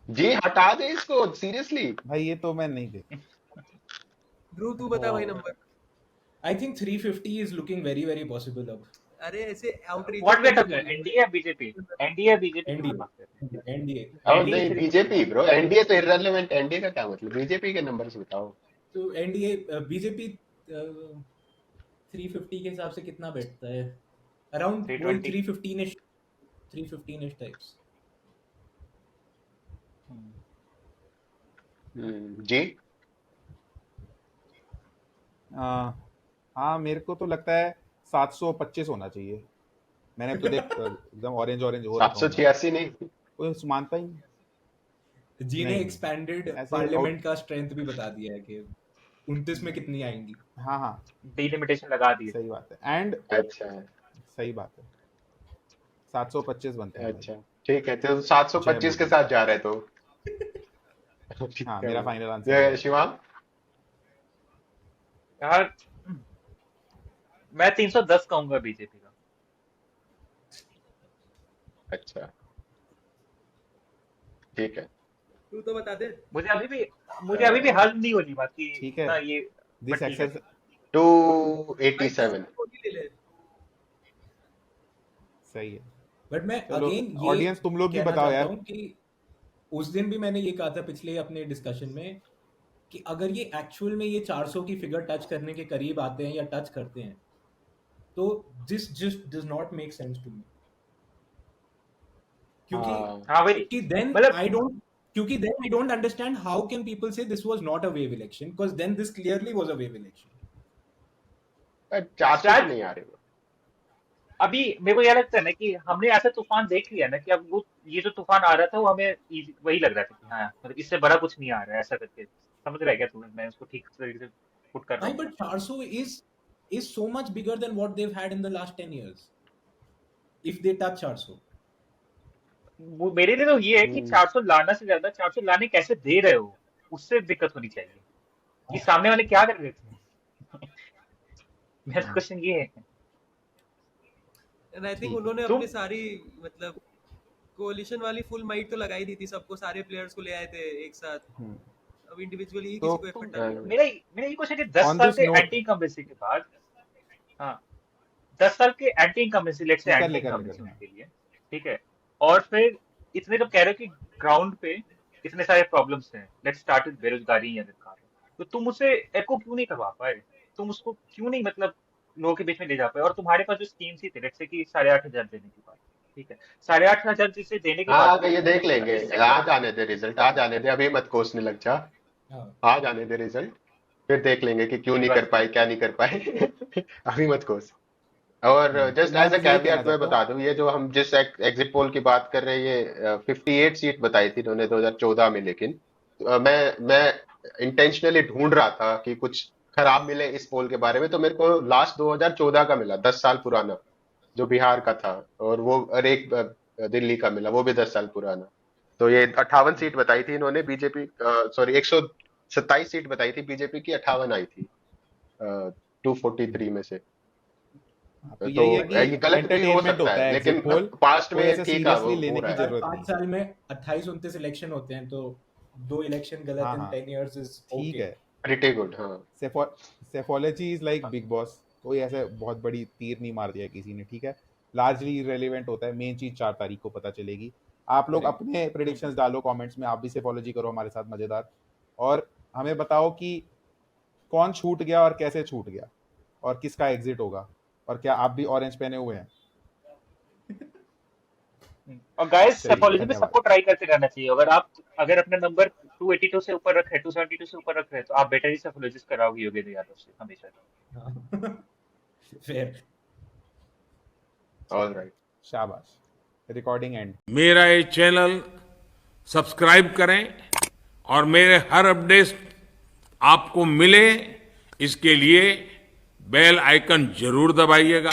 S5: जी हटा दे इसको सीरियसली।
S6: भाई ये तो मैं नहीं देख।
S3: ध्रुव तू बता भाई
S5: हाँ
S3: number.
S4: I think 350 is looking very very possible अब।
S3: अरे ऐसे आउटरीचर
S2: व्हाट वे
S3: तो नहीं
S2: टॉकिंग,
S3: बोलना
S2: एनडीए या बीजेपी? एनडीए या बीजेपी की हम बात कर रहे
S4: एनडीए एनडीए
S2: हैं?
S5: अब
S2: एनडीए
S5: नहीं
S2: 350।
S5: बीजेपी ब्रो, एनडीए तो इररिलेवेंट, एनडीए का क्या मतलब, बीजेपी के नंबर्स बताओ।
S4: तो एनडीए बीजेपी 350 के हिसाब से कितना बैठता है? अराउंड वही
S2: 320।
S4: 315 315 टाइप्स।
S5: जी
S6: हाँ मेरे को तो लगता है 725 होना चाहिए। मैंने तो देख एकदम ऑरेंज ऑरेंज हो रखा हूँ मैं,
S5: 786 नहीं।
S6: कोई मानता ही नहीं।
S4: जी ने
S6: नहीं,
S4: एक्सपैंडेड
S6: ऐसे
S4: पार्लियामेंट का स्ट्रेंथ भी बता दिया है कि 29 में कितनी आएंगी।
S6: हाँ हाँ
S2: डिलिमिटेशन लगा दिए।
S6: सही बात है। एंड
S5: अच्छा
S6: सही बात है, 725 बनते हैं भाई।
S5: अच्छा ठीक है, तो
S6: जय
S5: 725 के
S6: मोदी।
S5: साथ जा रहे तो ठीक
S6: हाँ
S5: है
S6: मेरा
S5: भाई।
S6: फाइनल आंसर है।
S5: शिवांग
S2: यार मैं 310 कहूंगा बीजेपी का।
S5: अच्छा, ठीक है।
S3: तू तो बता दे।
S2: मुझे अभी भी हल नहीं हो रही बात की
S6: ठीक है
S2: ना ये।
S6: दिस
S2: बट ठीक है।
S6: एक्सरसाइज
S3: भाई तू
S5: 287।
S3: गोली ले ले।
S6: सही है।
S4: बट मैं
S6: चलो
S4: अगेन ये
S6: ऑडियंस तुम लोग भी
S4: कहना
S6: बताओ
S4: चाहता
S6: यार।
S4: हूँ कि उस दिन भी मैंने ये कहा था पिछले अपने डिस्कशन में कि अगर ये एक्चुअल में ये 400 की फिगर टच करने के करीब आते हैं या टच करते हैं तो this just does not make sense to me, क्योंकि
S5: हाँ,
S2: हाँ भाई,
S4: क्योंकि then
S2: मतलब
S4: I don't क्योंकि then I don't understand how can people say this was not a wave election, because then this clearly was a wave election.
S5: 400 तो
S2: शायद
S5: नहीं आ रहे वो।
S2: अभी मेरे को यह लगता है ना कि हमने ऐसा तूफान देख लिया ना कि अब वो ये जो तूफान आ रहा था वो हमें वही लग रहा था कि हाँ मतलब इससे बड़ा कुछ नहीं आ रहा है ऐसा करके। समझ रहा है क्या तुम्हें? मैं उसको ठीक तरीके से पुट कर रहा
S4: Why,
S2: हूँ क्या?
S4: but 400 is so much bigger than what they've had in the last 10 years. If they touch 400,
S2: वो मेरे लिए तो ये है कि
S5: हम्म,
S2: 400 लाना से ज्यादा 400 लाने कैसे दे रहे हो, उससे दिक्कत होनी चाहिए कि सामने वाले क्या कर रहे थे। मेरा क्वेश्चन ये है।
S3: एंड आई थिंक
S6: ठीक है
S3: उन्होंने
S2: तुम
S3: अपनी सारी मतलब कोalition वाली फुल माइट तो लगाई दी थी, सबको सारे प्लेयर्स को ले आए थे एक साथ।
S6: हम्म,
S3: अब इंडिविजुअली ही
S6: तो
S3: किसी को
S2: तुम
S3: एफर्ट डालनी
S5: हाँ,
S3: पड़ी।
S2: मेरा ये क्वेश्चन है 10
S6: ऑन
S2: साल
S6: दिस
S2: के
S6: नोट
S2: एंटी इनकम्बेंसी के बाद। हाँ, 10 साल के एंटी इनकम्बेंसी, लेट्स से
S6: कर
S2: एंटी
S6: ले कर ले
S2: इनकम्बेंसी
S6: कर
S2: होने के लिए, ठीक है, और फिर इतने जब कह रहे हो कि ग्राउंड पे इतने सारे प्रॉब्लम्स हैं, लेट्स स्टार्ट विद बेरोजगारी या बेकार, तो तुम उसे एको क्यों नहीं करवा पाए? तुम उसको क्यों नहीं मतलब लोगों के बीच में ले जा पाए? और तुम्हारे पास जो स्कीम्स ही थे, लेट्स से कि 8,500 देने की बात, ठीक है, 8,500 जिसे देने की बात
S5: हाँ,
S2: थी
S5: ये देख लेंगे।
S2: जिस
S5: आ
S2: सेक्टर में।
S5: जाने दे रिजल्ट, आ जाने दे, अभी मत कोसने लग जा। आ जाने दे रिजल्ट, फिर देख लेंगे कि क्यों नहीं कर
S2: बस
S5: पाए, क्या नहीं कर पाए। अभी मत कोस। और
S6: तो
S5: जस्ट
S6: मैं
S5: एज अ
S6: बस यही कहना
S5: कैवियट मैं
S6: चाहता हूँ
S5: बता दूं, ये जो हम जिस एग्जिट पोल की बात कर रहे हैं, ये 58 सीट बताई थी इन्होंने 2014 में, लेकिन मैं इंटेंशनली ढूंढ रहा था कि कुछ खराब मिले इस पोल के बारे में, तो मेरे को लास्ट 2014 का मिला, 10 साल पुराना, जो बिहार का था। और एक दिल्ली का मिला, वो भी 10 साल पुराना। तो ये 58 सीट बताई थी इन्होंने बीजेपी, सॉरी 127 सीट बताई थी बीजेपी की, 58 आई थी 243 में से।
S6: हाँ, तो
S5: तो
S6: यही है कि
S5: ये गलत भी हो
S6: एंटरटेनमेंट
S5: सकता
S6: होता
S5: है,
S6: है
S5: लेकिन
S6: एग्जिट पोल,
S5: पास्ट
S6: कोई
S5: में
S6: ऐसे
S5: ठीक है,
S6: सीरियसली
S5: वो हो
S6: लेने
S5: रहा
S6: की
S5: है।
S6: जरूरत
S4: 5
S6: नहीं।
S4: साल में 28-29 इलेक्शन होते हैं, तो 2 इलेक्शन गलत
S6: हाँ
S4: इन
S6: हाँ
S4: 10 years is
S6: ठीक
S4: okay.
S6: है।
S5: प्रिटी गुड, हाँ।
S6: Psephology is like big boss, कोई ऐसे बहुत बड़ी तीर नहीं मार दिया किसी ने, ठीक है। लार्जली इरेलीवेंट होता है, मेन चीज 4 तारीख को पता चलेगी। आप लोग
S4: Correct.
S6: अपने प्रेडिक्शंस डालो कमेंट्स में, आप भी सेफोलॉजी करो हमारे साथ मजेदार, और हमें बताओ कि कौन छूट गया और कैसे छूट गया और किसका एग्जिट होगा, और क्या आप भी ऑरेंज पहने हुए हैं।
S2: और गाइस
S6: चलिए
S2: सेफोलॉजी में
S6: धन्यवाद।
S2: सबको ट्राई करते रहना चाहिए। अगर अपना नंबर 282 से ऊपर रख रहे हैं, 272 से ऊपर रख रहे हैं, तो आप बेटर ही सेफोलॉजिस्ट कराओगे योगेंद्र यादव से हमेशा।
S4: हाँ. Fair.
S5: ऑलराइट।
S6: शाबाश, रिकॉर्डिंग एंड।
S7: मेरा ये चैनल सब्सक्राइब करें और मेरे हर अपडेट आपको मिले, इसके लिए बेल आइकन जरूर दबाइएगा।